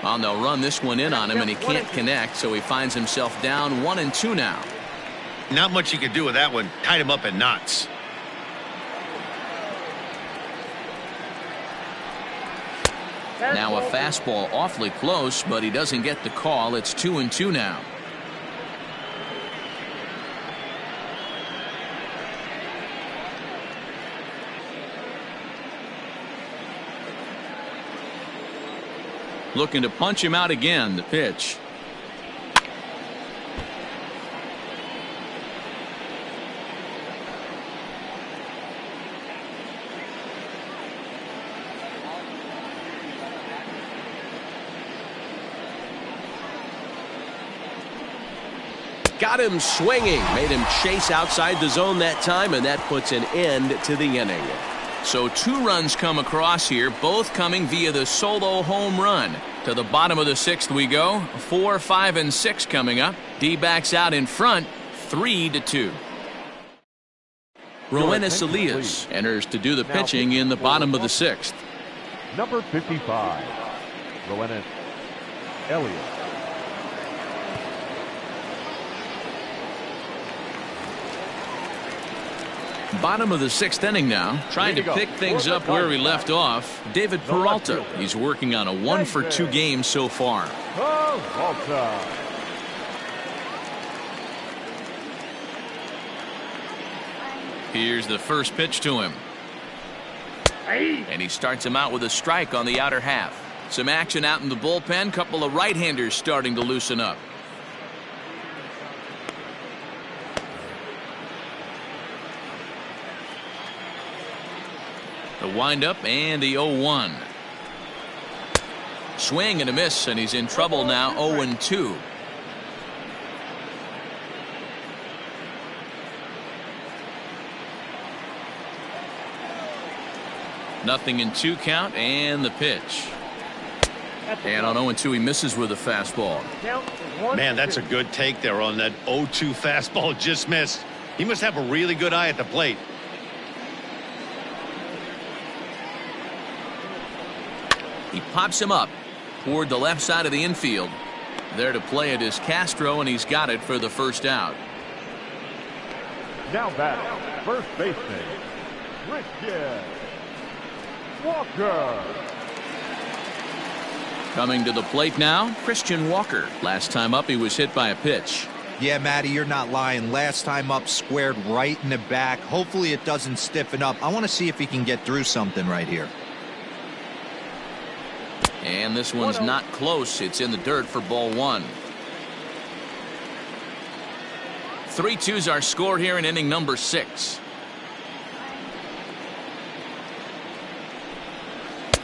And they'll run this one in on him, and he can't connect, so he finds himself down 1-2 now. Not much you could do with that one. Tied him up in knots. Now a fastball awfully close, but he doesn't get the call. It's 2-2 now. Looking to punch him out again. The pitch. Got him swinging. Made him chase outside the zone that time, and that puts an end to the inning. So 2 runs come across here, both coming via the solo home run. To the bottom of the 6th we go. 4, 5, and 6 coming up. D-backs out in front, 3-2. Roenis Elias enters to do the pitching in the bottom of the 6th. Number 55, Roenis Elias. Bottom of the 6th inning now. Trying to pick things up where we left off. David Peralta. He's working on a 1-for-2 game so far. Peralta. Here's the first pitch to him. And he starts him out with a strike on the outer half. Some action out in the bullpen. Couple of right-handers starting to loosen up. The windup and the 0-1. Swing and a miss, and he's in trouble now. 0-2. Nothing in 2 count, and the pitch. And on 0-2 he misses with a fastball. Man, that's a good take there on that 0-2 fastball. Just missed. He must have a really good eye at the plate. He pops him up toward the left side of the infield. There to play it is Castro, and he's got it for the first out. Now batting, first baseman, Christian Walker. Coming to the plate now, Christian Walker. Last time up, he was hit by a pitch. Yeah, Matty, you're not lying. Last time up, squared right in the back. Hopefully it doesn't stiffen up. I want to see if he can get through something right here. And this one's not close. It's in the dirt for ball 1. 3-2s are scored here in inning number 6.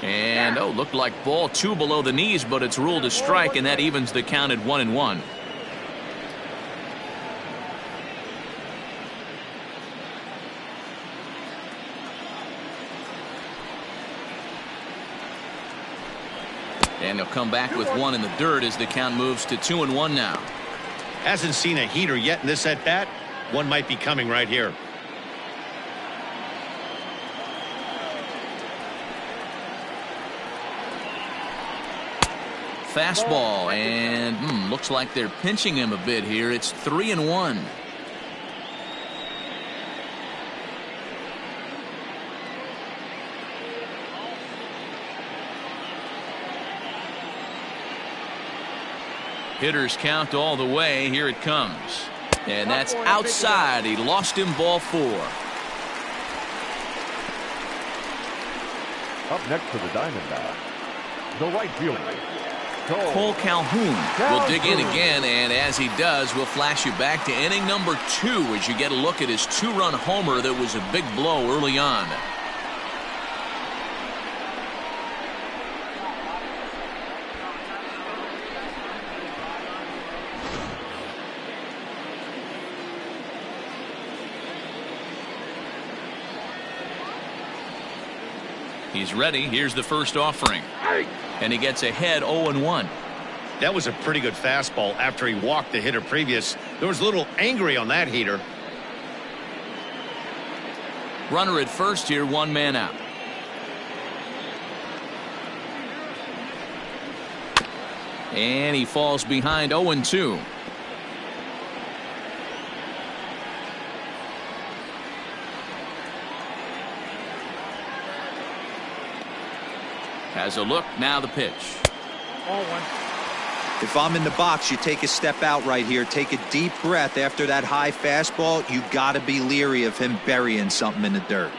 And looked like ball 2 below the knees, but it's ruled a strike, and that evens the count at 1-1. And he'll come back with 1 in the dirt as the count moves to 2-1 now. Hasn't seen a heater yet in this at-bat. One might be coming right here. Fastball, and looks like they're pinching him a bit here. It's 3-1. Hitters count all the way. Here it comes. And that's outside. He lost him, ball 4. Up next for the Diamondbacks, the right fielder, Cole Calhoun will dig in again, and as he does, we'll flash you back to inning number 2 as you get a look at his 2-run homer that was a big blow early on. He's ready. Here's the first offering. And he gets ahead 0-1. That was a pretty good fastball after he walked the hitter previous. There was a little angry on that heater. Runner at first here, 1 man out. And he falls behind 0-2. Has a look, now the pitch. If I'm in the box, you take a step out right here. Take a deep breath after that high fastball. You got to be leery of him burying something in the dirt.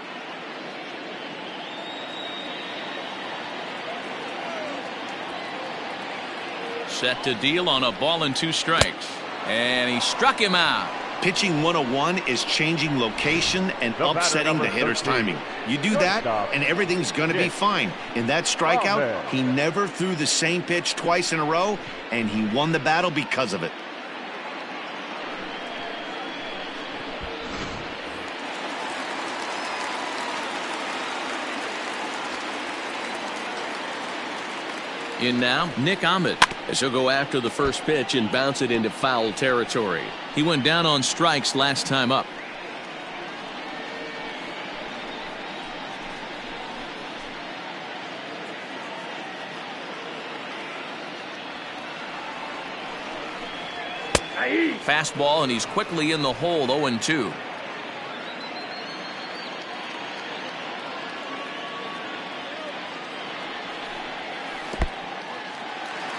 Set to deal on a ball and 2 strikes. And he struck him out. Pitching 101 is changing location and upsetting the hitter's timing. You do that, and everything's going to be fine. In that strikeout, he never threw the same pitch twice in a row, and he won the battle because of it. In now, Nick Ahmed, as he'll go after the first pitch and bounce it into foul territory. He went down on strikes last time up. Fastball, and he's quickly in the hole, 0-2.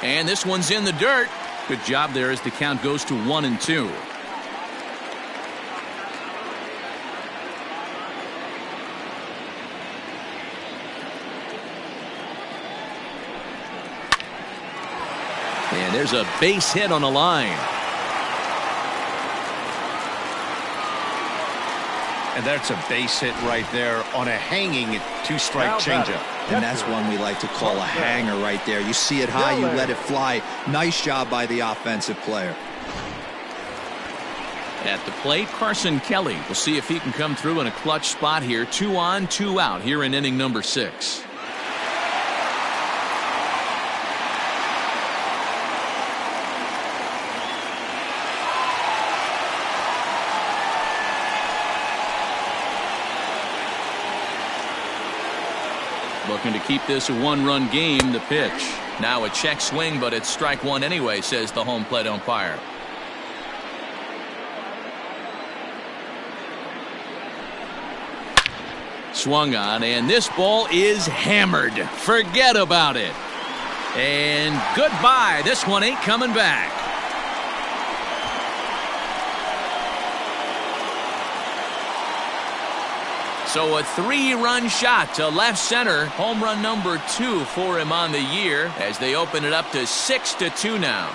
And this one's in the dirt. Good job there as the count goes to 1-2. And there's a base hit on a line. And that's a base hit right there on a hanging 2-strike changeup. And that's one we like to call a hanger right there. You see it high, you let it fly. Nice job by the offensive player. At the plate, Carson Kelly. We'll see if he can come through in a clutch spot here. 2 on, 2 out here in inning number 6. Looking to keep this a 1-run game. The pitch. Now a check swing, but it's strike 1 anyway, says the home plate umpire. Swung on, and this ball is hammered. Forget about it. And goodbye. This one ain't coming back. So a 3-run shot to left center. Home run number 2 for him on the year as they open it up to 6-2 now.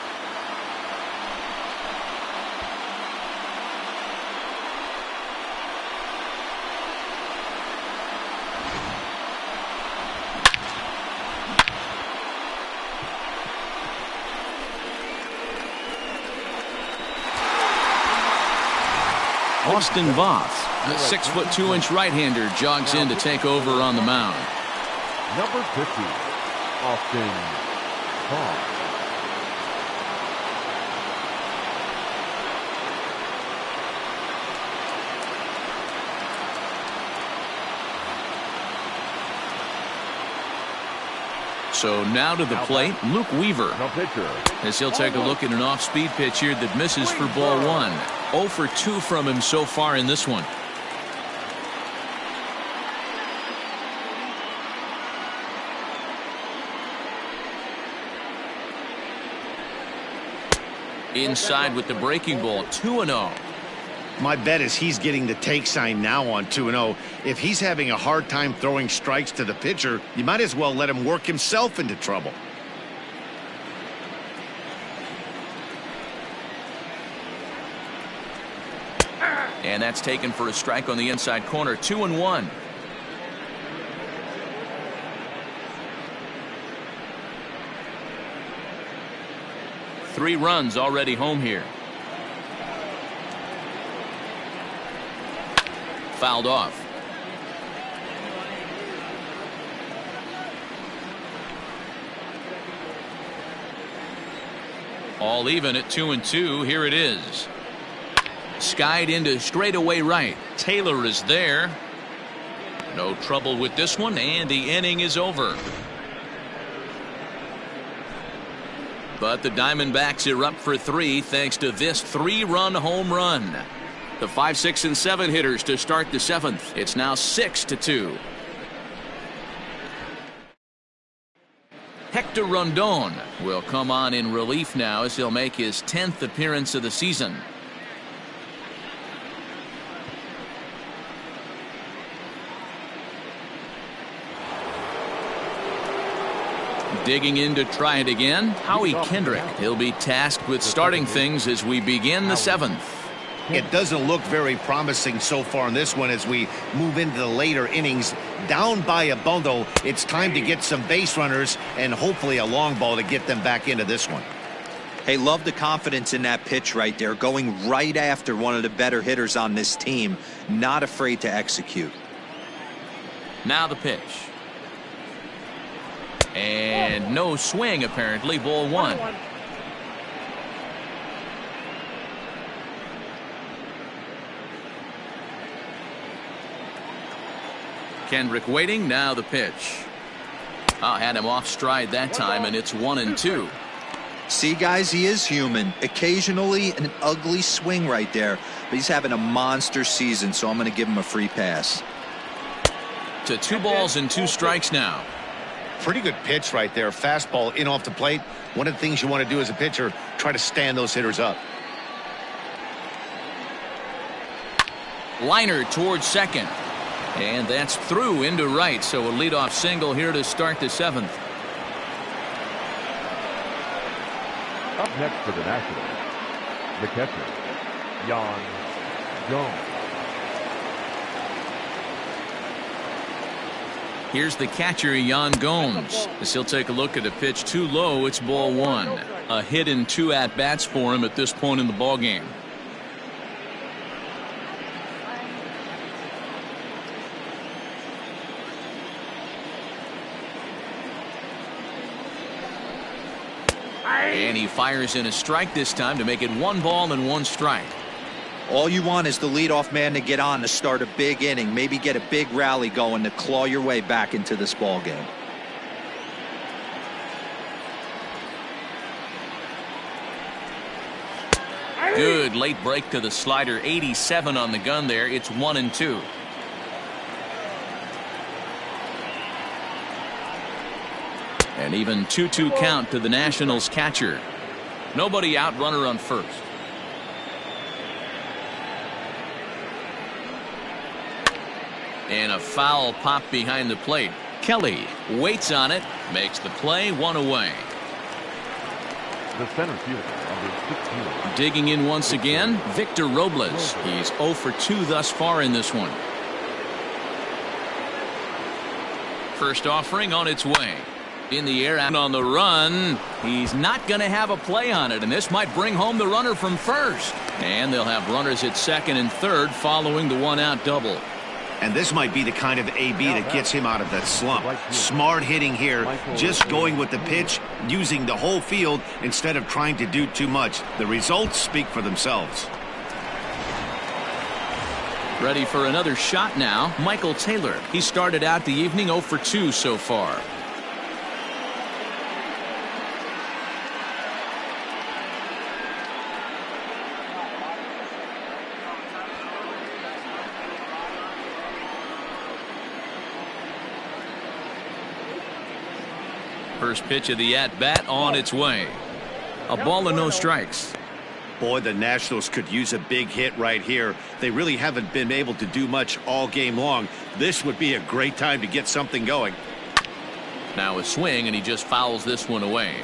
Austin Voth, the 6'2" right-hander, jogs in to take over on the mound. Number 50, Austin Voth. So now to the plate, Luke Weaver, No pitcher. as he'll take a look at an off-speed pitch here that misses for ball 1. 0 for 2 from him so far in this one. Inside with the breaking ball, 2-0. My bet is he's getting the take sign now on 2-0. If he's having a hard time throwing strikes to the pitcher, you might as well let him work himself into trouble. And that's taken for a strike on the inside corner. 2-1. Three runs already home here. Fouled off. All even at 2-2. Here it is. Skied into straightaway right. Taylor is there. No trouble with this one, and the inning is over. But the Diamondbacks are up for 3 thanks to this 3-run home run. The 5, 6, and 7 hitters to start the 7th. It's now 6-2. Hector Rondon will come on in relief now as he'll make his 10th appearance of the season. Digging in to try it again, Howie Kendrick. He'll be tasked with starting things as we begin the 7th. It doesn't look very promising so far in this one as we move into the later innings. Down by a bundle, it's time to get some base runners and hopefully a long ball to get them back into this one. Hey, love the confidence in that pitch right there, going right after one of the better hitters on this team, not afraid to execute. Now the pitch. And no swing, apparently. Ball 1. Kendrick waiting. Now the pitch. Had him off stride that time, and it's 1-2. See, guys, he is human. Occasionally an ugly swing right there, but he's having a monster season, so I'm going to give him a free pass. To 2 balls and 2 strikes now. Pretty good pitch right there. Fastball in off the plate. One of the things you want to do as a pitcher, try to stand those hitters up. Liner towards second. And that's through into right. So a leadoff single here to start the 7th. Up next for the Nationals, the catcher, Yan Gomes. Here's the catcher, Yan Gomes. As he'll take a look at a pitch too low, it's ball 1. A hit and 2 at-bats for him at this point in the ballgame. And he fires in a strike this time to make it 1 ball and 1 strike. All you want is the leadoff man to get on to start a big inning, maybe get a big rally going to claw your way back into this ball game. Good late break to the slider. 87 on the gun there. It's 1-2. An even 2-2 count to the Nationals catcher. Nobody out, runner on first. And a foul pop behind the plate. Kelly waits on it, makes the play, 1 away. The center fielder, number 16. Digging in once again, Victor Robles. He's 0 for 2 thus far in this one. First offering on its way. In the air and on the run. He's not going to have a play on it, and this might bring home the runner from first. And they'll have runners at second and third following the 1-out double. And this might be the kind of AB that gets him out of that slump. Smart hitting here, just going with the pitch, using the whole field instead of trying to do too much. The results speak for themselves. Ready for another shot now, Michael Taylor. He started out the evening 0 for 2 so far. First pitch of the at-bat on its way. A ball and no strikes. Boy, the Nationals could use a big hit right here. They really haven't been able to do much all game long. This would be a great time to get something going. Now a swing, and he just fouls this one away.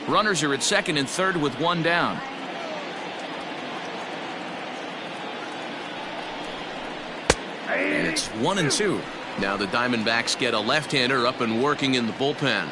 Runners are at second and third with 1 down. And it's 1-2. Now the Diamondbacks get a left-hander up and working in the bullpen.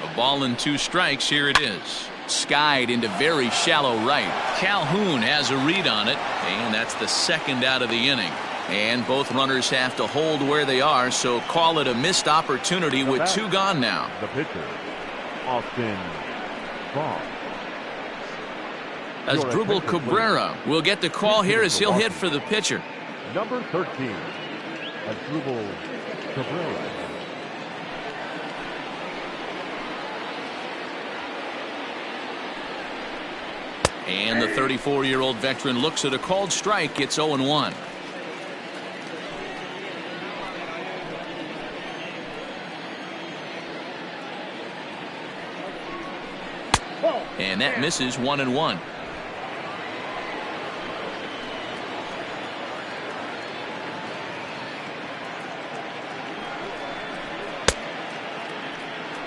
A ball and 2 strikes. Here it is. Skied into very shallow right. Calhoun has a read on it, and that's the 2nd out of the inning. And both runners have to hold where they are, so call it a missed opportunity with 2 gone now. The pitcher, Austin Voss. Asdrubal Cabrera will get the call here as he'll hit for the pitcher. Number 13, Asdrubal Cabrera. And the 34-year-old veteran looks at a called strike. It's 0-1. And that misses 1-1.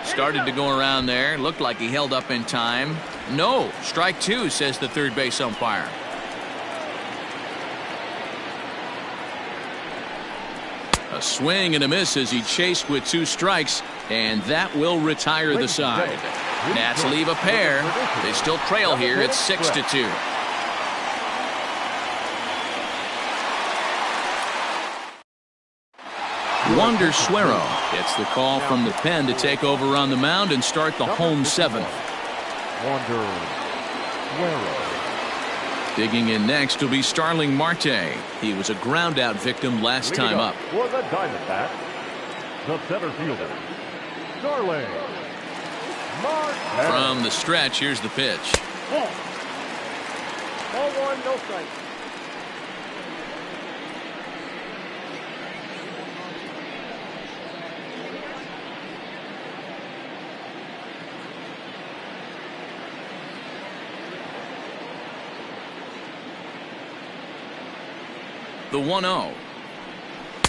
Started to go around there. Looked like he held up in time. No. Strike 2, says the third base umpire. A swing and a miss as he chased with 2 strikes, and that will retire the side. Nats leave a pair. They still trail here. It's 6-2. Wander Suero gets the call from the pen to take over on the mound and start the home 7th. Wander Suero. Digging in next will be Starling Marte. He was a ground-out victim last time up. For the Diamondbacks, the center fielder, Starling Marte. From the stretch, here's the pitch. Ball 1, no strike. The 1-0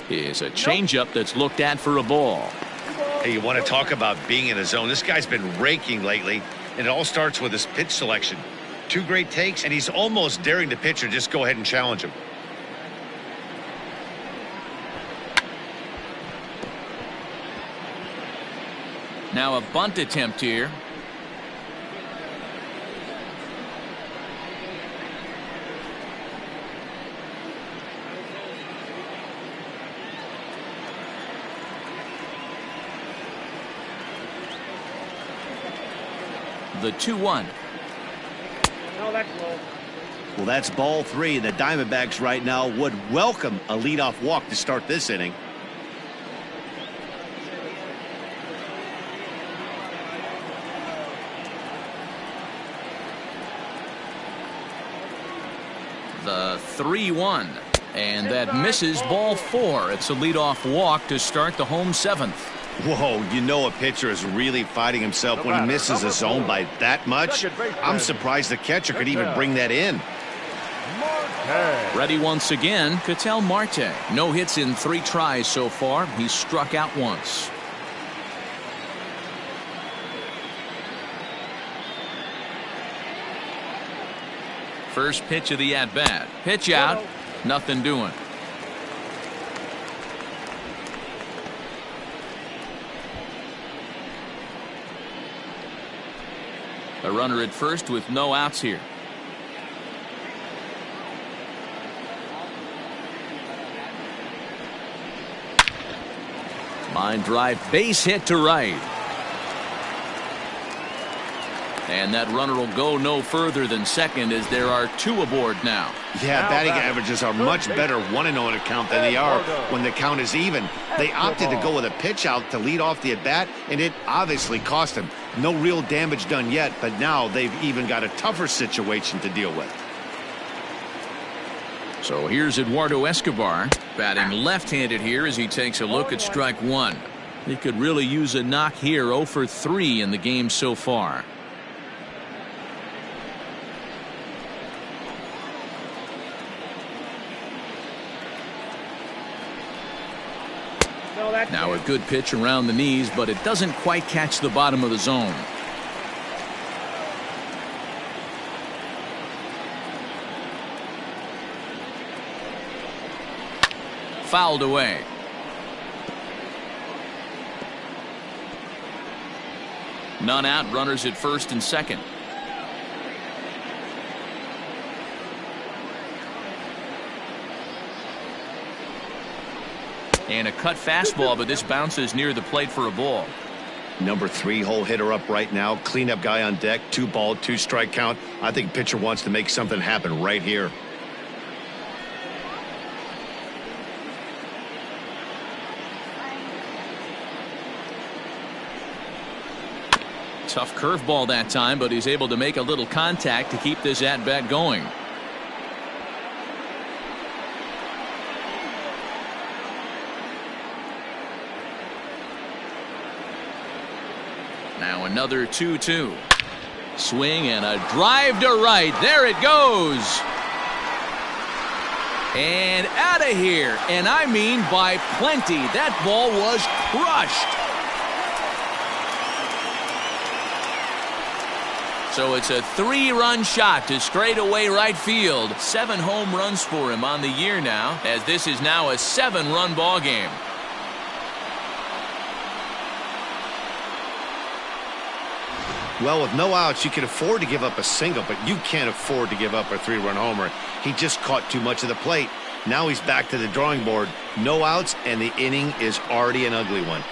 is a changeup that's looked at for a ball. Hey, you want to talk about being in a zone? This guy's been raking lately, and it all starts with his pitch selection. 2 great takes, and he's almost daring the pitcher just go ahead and challenge him. Now a bunt attempt here. The 2-1. No, that's low. Well, that's ball 3. The Diamondbacks right now would welcome a leadoff walk to start this inning. The 3-1. And that misses ball 4. It's a leadoff walk to start the home 7th. Whoa, you know a pitcher is really fighting himself when he misses a zone by that much. I'm surprised the catcher could even bring that in. Ready once again, Ketel Marte. No hits in 3 tries so far. He's struck out once. First pitch of the at-bat. Pitch out. Nothing doing. A runner at first with no outs here. Line drive, base hit to right. And that runner will go no further than second as there are 2 aboard now. Yeah, batting averages are much better 1-0 in a count than they are when the count is even. They opted to go with a pitch out to lead off the at-bat, and it obviously cost them. No real damage done yet, but now they've even got a tougher situation to deal with. So here's Eduardo Escobar batting left-handed here as he takes a look at strike 1. He could really use a knock here. 0 for 3 in the game so far. Now a good pitch around the knees, but it doesn't quite catch the bottom of the zone. Fouled away. None out, runners at first and second. And a cut fastball, but this bounces near the plate for a ball. Number 3 hole hitter up right now. Cleanup guy on deck. 2 ball, 2 strike count. I think pitcher wants to make something happen right here. Tough curveball that time, but he's able to make a little contact to keep this at-bat going. Now another 2-2. Swing and a drive to right. There it goes. And out of here. And I mean by plenty. That ball was crushed. So it's a 3-run shot to straightaway right field. 7 home runs for him on the year now, as this is now a 7-run ball game. Well, with no outs, you can afford to give up a single, but you can't afford to give up a 3-run homer. He just caught too much of the plate. Now he's back to the drawing board. No outs, and the inning is already an ugly one.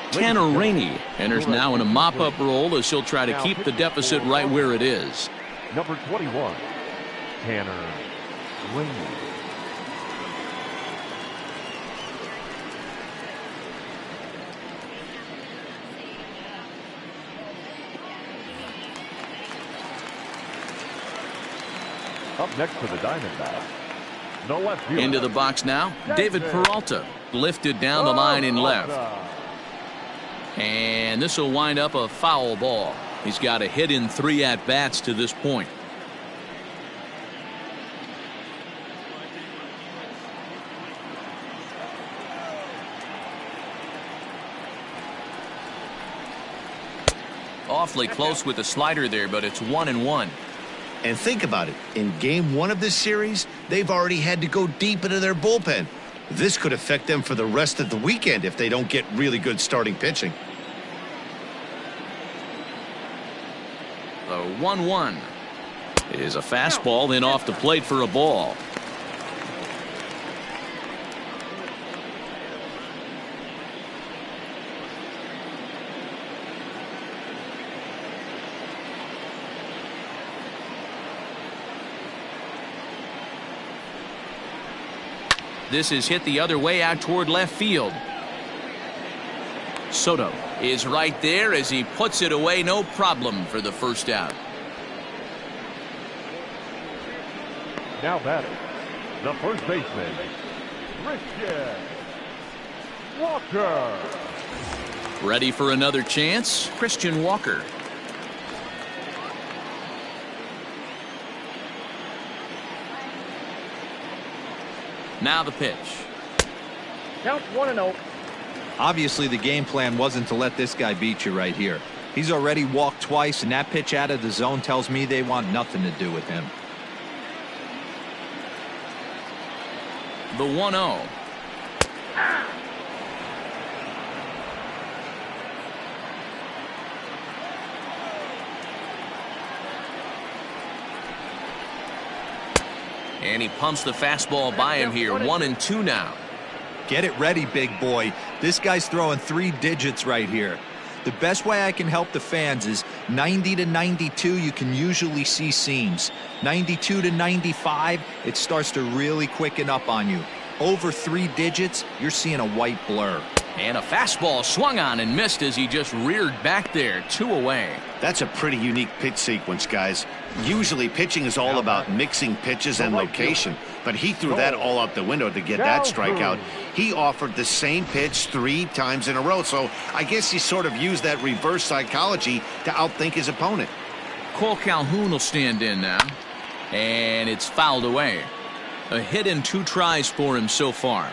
Tanner Rainey enters now in a mop-up role as he'll try to keep the deficit right where it is. Number 21, Tanner Rainey. Up next for the Diamondbacks, the left fielder. Into the box now, David Peralta lifted down the line in left. And this will wind up a foul ball. He's got a hit in 3 at-bats to this point. Awfully close with the slider there, but it's 1-1. And think about it. In game 1 of this series, they've already had to go deep into their bullpen. This could affect them for the rest of the weekend if they don't get really good starting pitching. The 1-1 is a fastball, then off the plate for a ball. This is hit the other way out toward left field. Soto is right there as he puts it away, no problem for the first out. Now batting, the first baseman, Christian Walker. Ready for another chance, Christian Walker. Now the pitch. Count 1-0. Obviously, the game plan wasn't to let this guy beat you right here. He's already walked twice, and that pitch out of the zone tells me they want nothing to do with him. The 1-0. And he pumps the fastball by him here. 1-2 now. Get it ready, big boy. This guy's throwing 3 digits right here. The best way I can help the fans is 90 to 92, you can usually see seams. 92 to 95, it starts to really quicken up on you. Over 3 digits, you're seeing a white blur. And a fastball swung on and missed as he just reared back there. 2 away. That's a pretty unique pitch sequence, guys. Usually pitching is all about mixing pitches and location, but he threw that all out the window to get that strikeout. He offered the same pitch 3 times in a row, so I guess he sort of used that reverse psychology to outthink his opponent. Cole Calhoun will stand in now, and it's fouled away. A hit in 2 tries for him so far.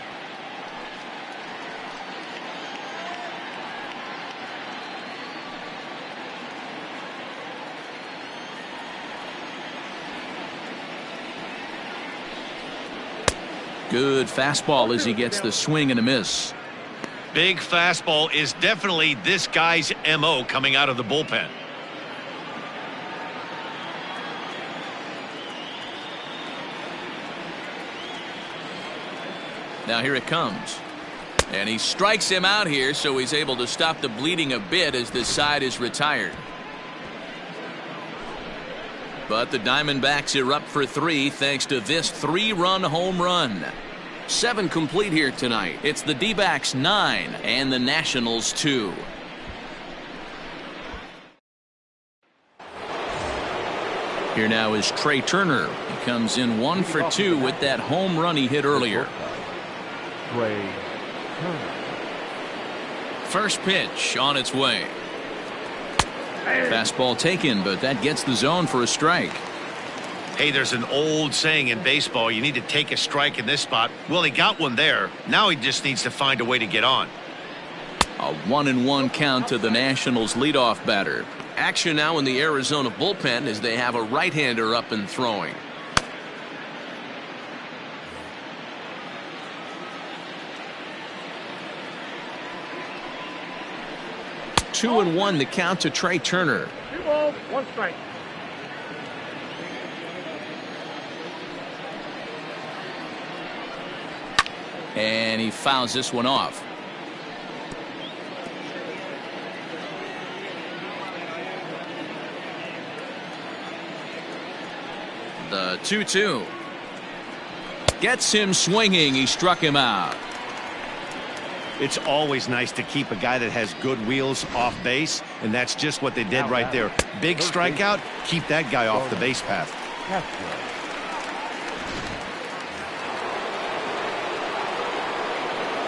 Good fastball as he gets the swing and a miss. Big fastball is definitely this guy's MO coming out of the bullpen. Now here it comes. And he strikes him out here, so he's able to stop the bleeding a bit as this side is retired. But the Diamondbacks are up for 3 thanks to this 3-run home run. 7 complete here tonight. It's the D-backs 9 and the Nationals 2. Here now is Trey Turner. He comes in 1 for 2 with that home run he hit earlier. Trey Turner. First pitch on its way. Fastball taken, but that gets the zone for a strike. Hey, there's an old saying in baseball, you need to take a strike in this spot. Well, he got one there. Now he just needs to find a way to get on. A 1-1 count to the Nationals leadoff batter. Action now in the Arizona bullpen as they have a right-hander up and throwing. Two and 1 the count to Trey Turner. 2 balls, 1 strike. And he fouls this one off. The 2-2. Gets him swinging. He struck him out. It's always nice to keep a guy that has good wheels off base, and that's just what they did right there. Big strikeout, keep that guy off the base path.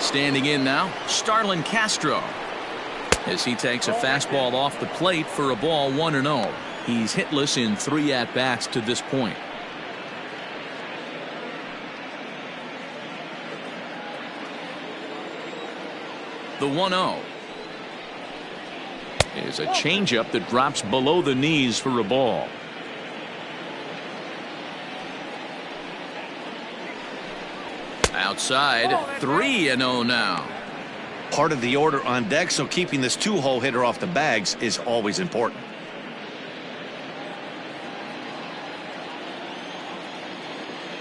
Standing in now, Starlin Castro. As he takes a fastball off the plate for a ball 1-0. He's hitless in 3 at-bats to this point. The 1-0 is a changeup that drops below the knees for a ball. Outside, 3-0 now. Part of the order on deck, so keeping this 2-hole hitter off the bags is always important.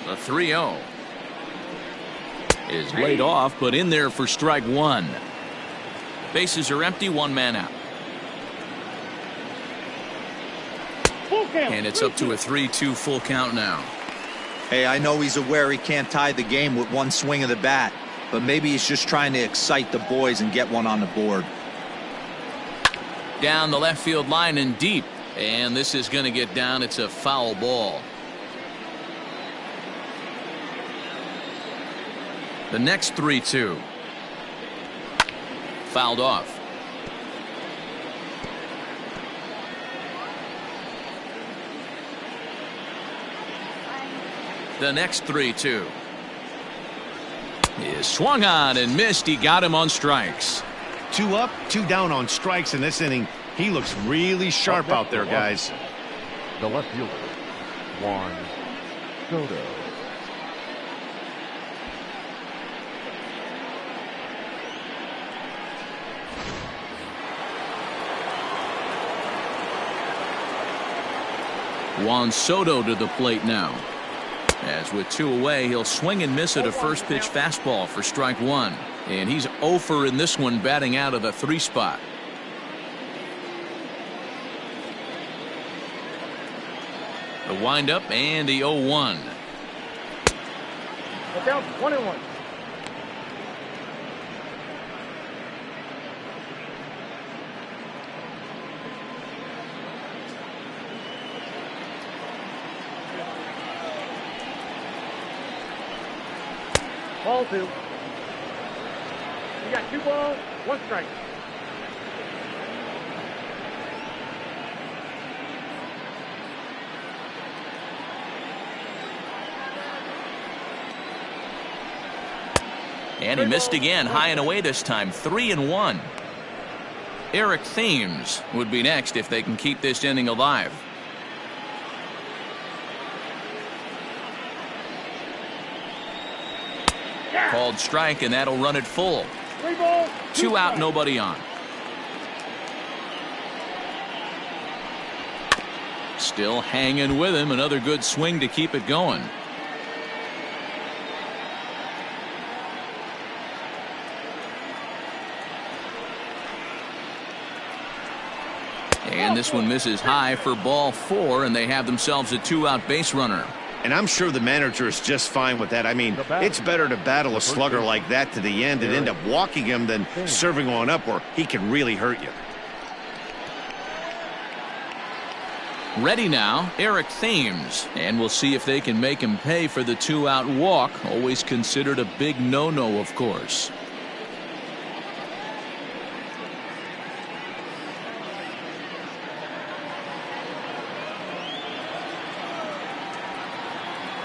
The 3-0 is laid off, but in there for strike 1. Bases are empty, 1 man out. And it's up to a 3-2 full count now. Hey, I know he's aware he can't tie the game with 1 swing of the bat, but maybe he's just trying to excite the boys and get one on the board. Down the left field line and deep, and this is going to get down. It's a foul ball. The next 3-2 fouled off. The next 3-2 is swung on and missed. He got him on strikes. 2 up, 2 down on strikes in this inning. He looks really sharp out there, guys. The left fielder, Juan Soto. Juan Soto to the plate now. As with 2 away, he'll swing and miss at a first pitch fastball for strike 1. And he's 0 for in this one, batting out of the 3 spot. The windup and the 0-1. Look out, 1-1. Ball 2. You got 2 balls, 1 strike. And he missed again, high and away this time, 3-1. Eric Thames would be next if they can keep this inning alive. Called strike, and that'll run it full. 3 balls, 2 out, nobody on. Still hanging with him. Another good swing to keep it going. And this one misses high for ball 4, and they have themselves a 2-out base runner. And I'm sure the manager is just fine with that. I mean, it's better to battle a slugger like that to the end and end up walking him than serving one up where he can really hurt you. Ready now, Eric Thames, and we'll see if they can make him pay for the 2-out walk. Always considered a big no-no, of course.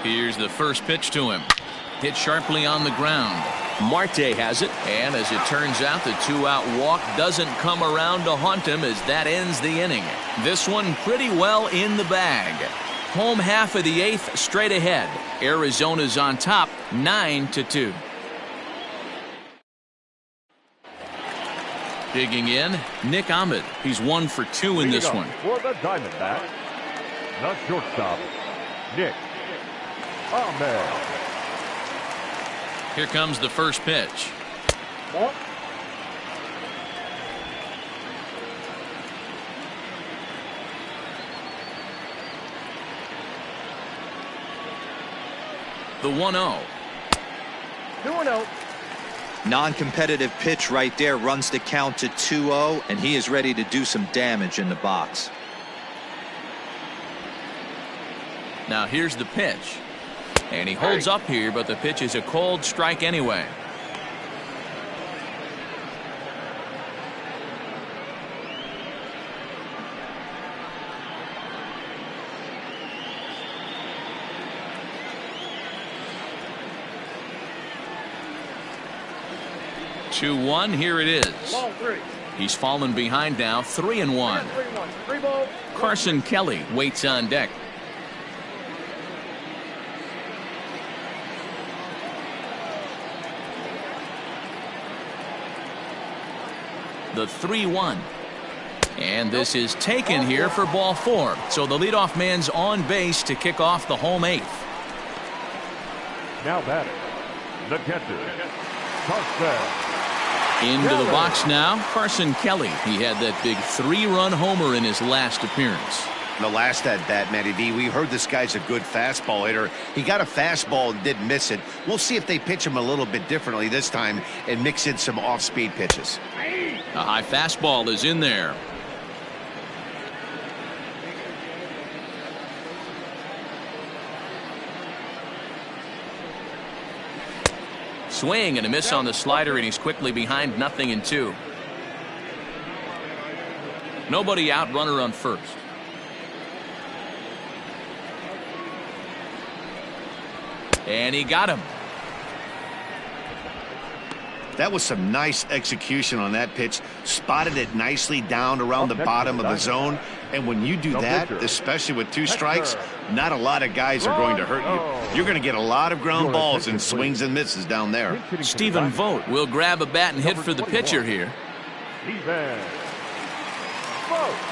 Here's the first pitch to him. Hit sharply on the ground. Marte has it. And as it turns out, the 2-out walk doesn't come around to haunt him as that ends the inning. This one pretty well in the bag. Home half of the 8th straight ahead. Arizona's on top 9-2. Digging in, Nick Ahmed. He's 1 for 2 in this one. For the Diamondbacks, the shortstop, Nick Ahmed. Here comes the first pitch. ball. The 1-0. 2-0. Non-competitive pitch right there, runs the count to 2-0, and he is ready to do some damage in the box. Now here's the pitch. And he holds up here, but the pitch is a cold strike anyway. Two-one, here it is. Ball 3. He's fallen behind now, 3-1. 3-1. 3 balls. Carson Kelly waits on deck. The 3-1. And this is taken here for ball 4. So the leadoff man's on base to kick off the home 8th. Now batting, the catcher, Carson. Into the box now, Carson Kelly. He had that big 3-run homer in his last appearance. The last at bat, Matty V, we heard this guy's a good fastball hitter. He got a fastball and didn't miss it. We'll see if they pitch him a little bit differently this time and mix in some off-speed pitches. A high fastball is in there. Swing and a miss on the slider, and he's quickly behind 0-2. Nobody out, runner on first. And he got him. That was some nice execution on that pitch. Spotted it nicely down around the bottom of the zone. And when you do that, especially with 2 strikes, not a lot of guys are going to hurt you. You're going to get a lot of ground balls and swings and misses down there. Stephen Vogt will grab a bat and hit for the pitcher here. Stephen Vogt.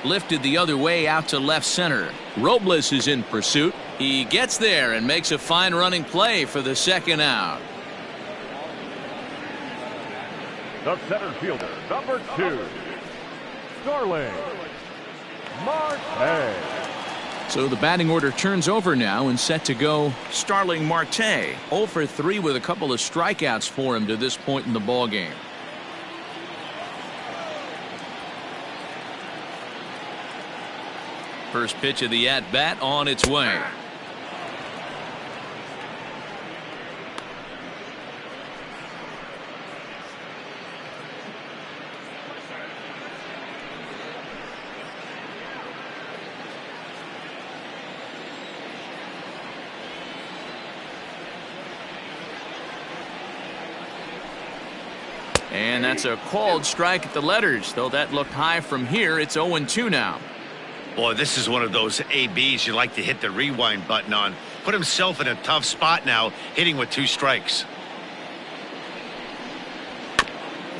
Lifted the other way out to left center. Robles is in pursuit. He gets there and makes a fine running play for the 2nd out. The center fielder, number 2, Starling Marte. So the batting order turns over now and set to go Starling Marte. 0 for 3 with a couple of strikeouts for him to this point in the ball game. First pitch of the at-bat on its way. And that's a called strike at the letters. Though that looked high from here, it's 0-2 now. Boy, this is one of those ABs you like to hit the rewind button on. Put himself in a tough spot now, hitting with 2 strikes.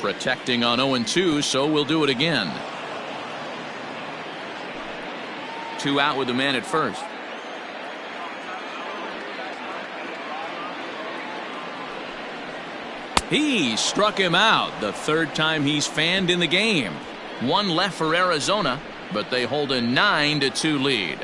Protecting on 0-2, so we'll do it again. 2 out with the man at first. He struck him out, the 3rd time he's fanned in the game. 1 left for Arizona, but they hold a 9-2 lead.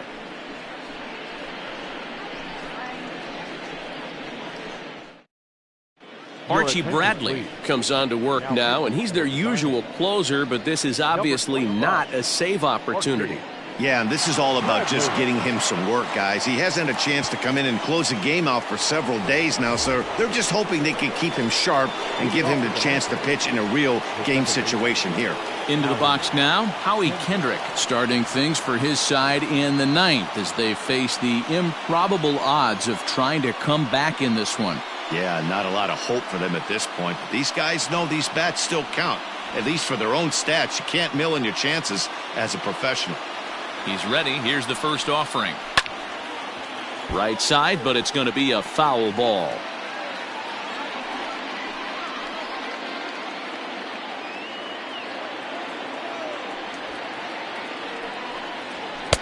Archie Bradley Comes on to work now, and he's their usual closer, but this is obviously not a save opportunity. Yeah, and this is all about just getting him some work, guys. He hasn't had a chance to come in and close the game out for several days now, so they're just hoping they can keep him sharp and give him the chance to pitch in a real game situation here. Into the box now, Howie Kendrick starting things for his side in the 9th as they face the improbable odds of trying to come back in this one. Yeah, not a lot of hope for them at this point. But these guys know these bats still count, at least for their own stats. You can't mill in your chances as a professional. He's ready. Here's the first offering. Right side, but it's going to be a foul ball.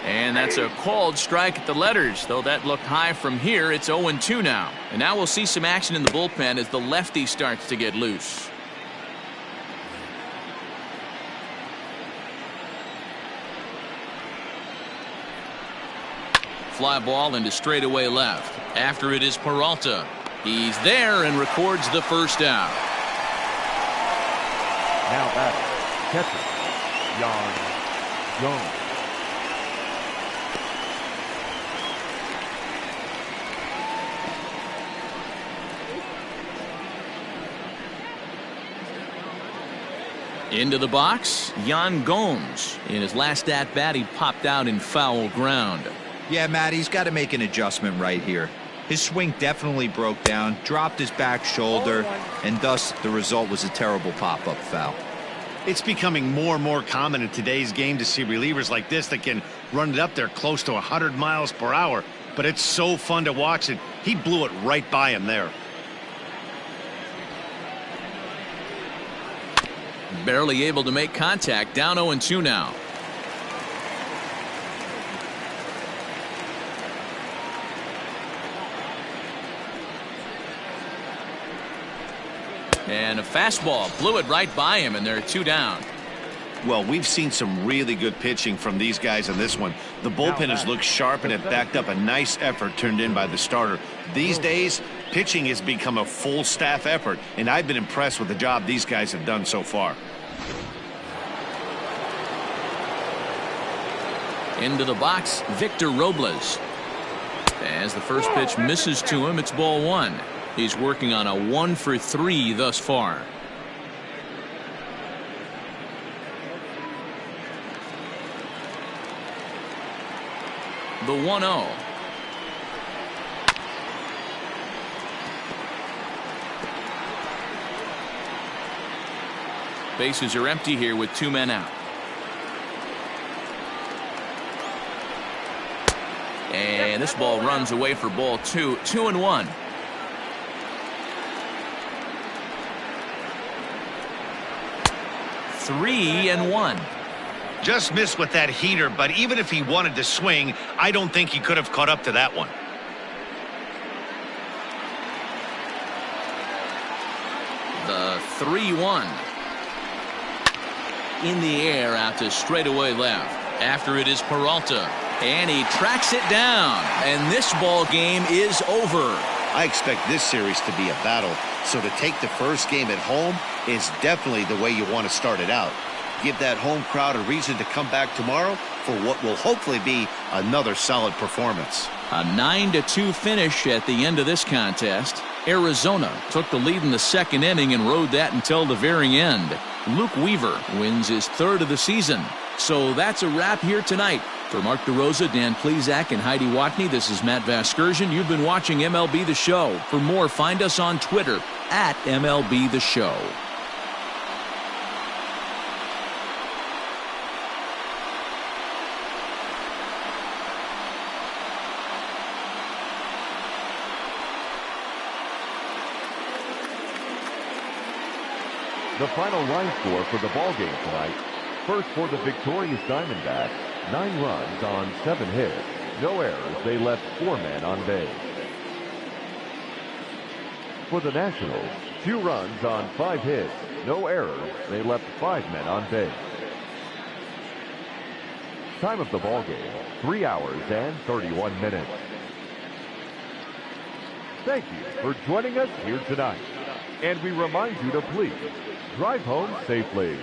And that's a called strike at the letters. Though that looked high from here, it's 0-2 now. And now we'll see some action in the bullpen as the lefty starts to get loose. Fly ball into straightaway left. After it is Peralta. He's there and records the first out. Now batting, catcher, Yan Jones. Into the box, Yan Gomes. In his last at-bat, he popped out in foul ground. Yeah, Matt, he's got to make an adjustment right here. His swing definitely broke down, dropped his back shoulder, and thus the result was a terrible pop-up foul. It's becoming more and more common in today's game to see relievers like this that can run it up there close to 100 miles per hour. But it's so fun to watch it. He blew it right by him there. Barely able to make contact. Down 0-2 now. And a fastball blew it right by him, and they're 2 down. Well, we've seen some really good pitching from these guys in this one. The bullpen has looked sharp, and it backed up a nice effort turned in by the starter. These days, pitching has become a full staff effort, and I've been impressed with the job these guys have done so far. Into the box, Victor Robles. As the first pitch misses to him, it's ball 1. He's working on a 1-for-3 thus far. The 1-0. Bases are empty here with 2 men out. And this ball runs away for ball 2. 2-1. Three and 1. Just missed with that heater, but even if he wanted to swing, I don't think he could have caught up to that one. The 3-1. In the air out to straightaway left. After it is Peralta. And he tracks it down. And this ball game is over. I expect this series to be a battle. So to take the first game at home is definitely the way you want to start it out. Give that home crowd a reason to come back tomorrow for what will hopefully be another solid performance. A 9-2 finish at the end of this contest. Arizona took the lead in the second inning and rode that until the very end. Luke Weaver wins his 3rd of the season. So that's a wrap here tonight. For Mark DeRosa, Dan Plesac, and Heidi Watney, this is Matt Vasgersian. You've been watching MLB The Show. For more, find us on Twitter @MLB The Show. The final line score for the ball game tonight. First for the victorious Diamondbacks, 9 runs on 7 hits. No errors. They left 4 men on base. For the Nationals, 2 runs on 5 hits. No errors. They left 5 men on base. Time of the ball game, 3 hours and 31 minutes. Thank you for joining us here tonight. And we remind you to please drive home safely.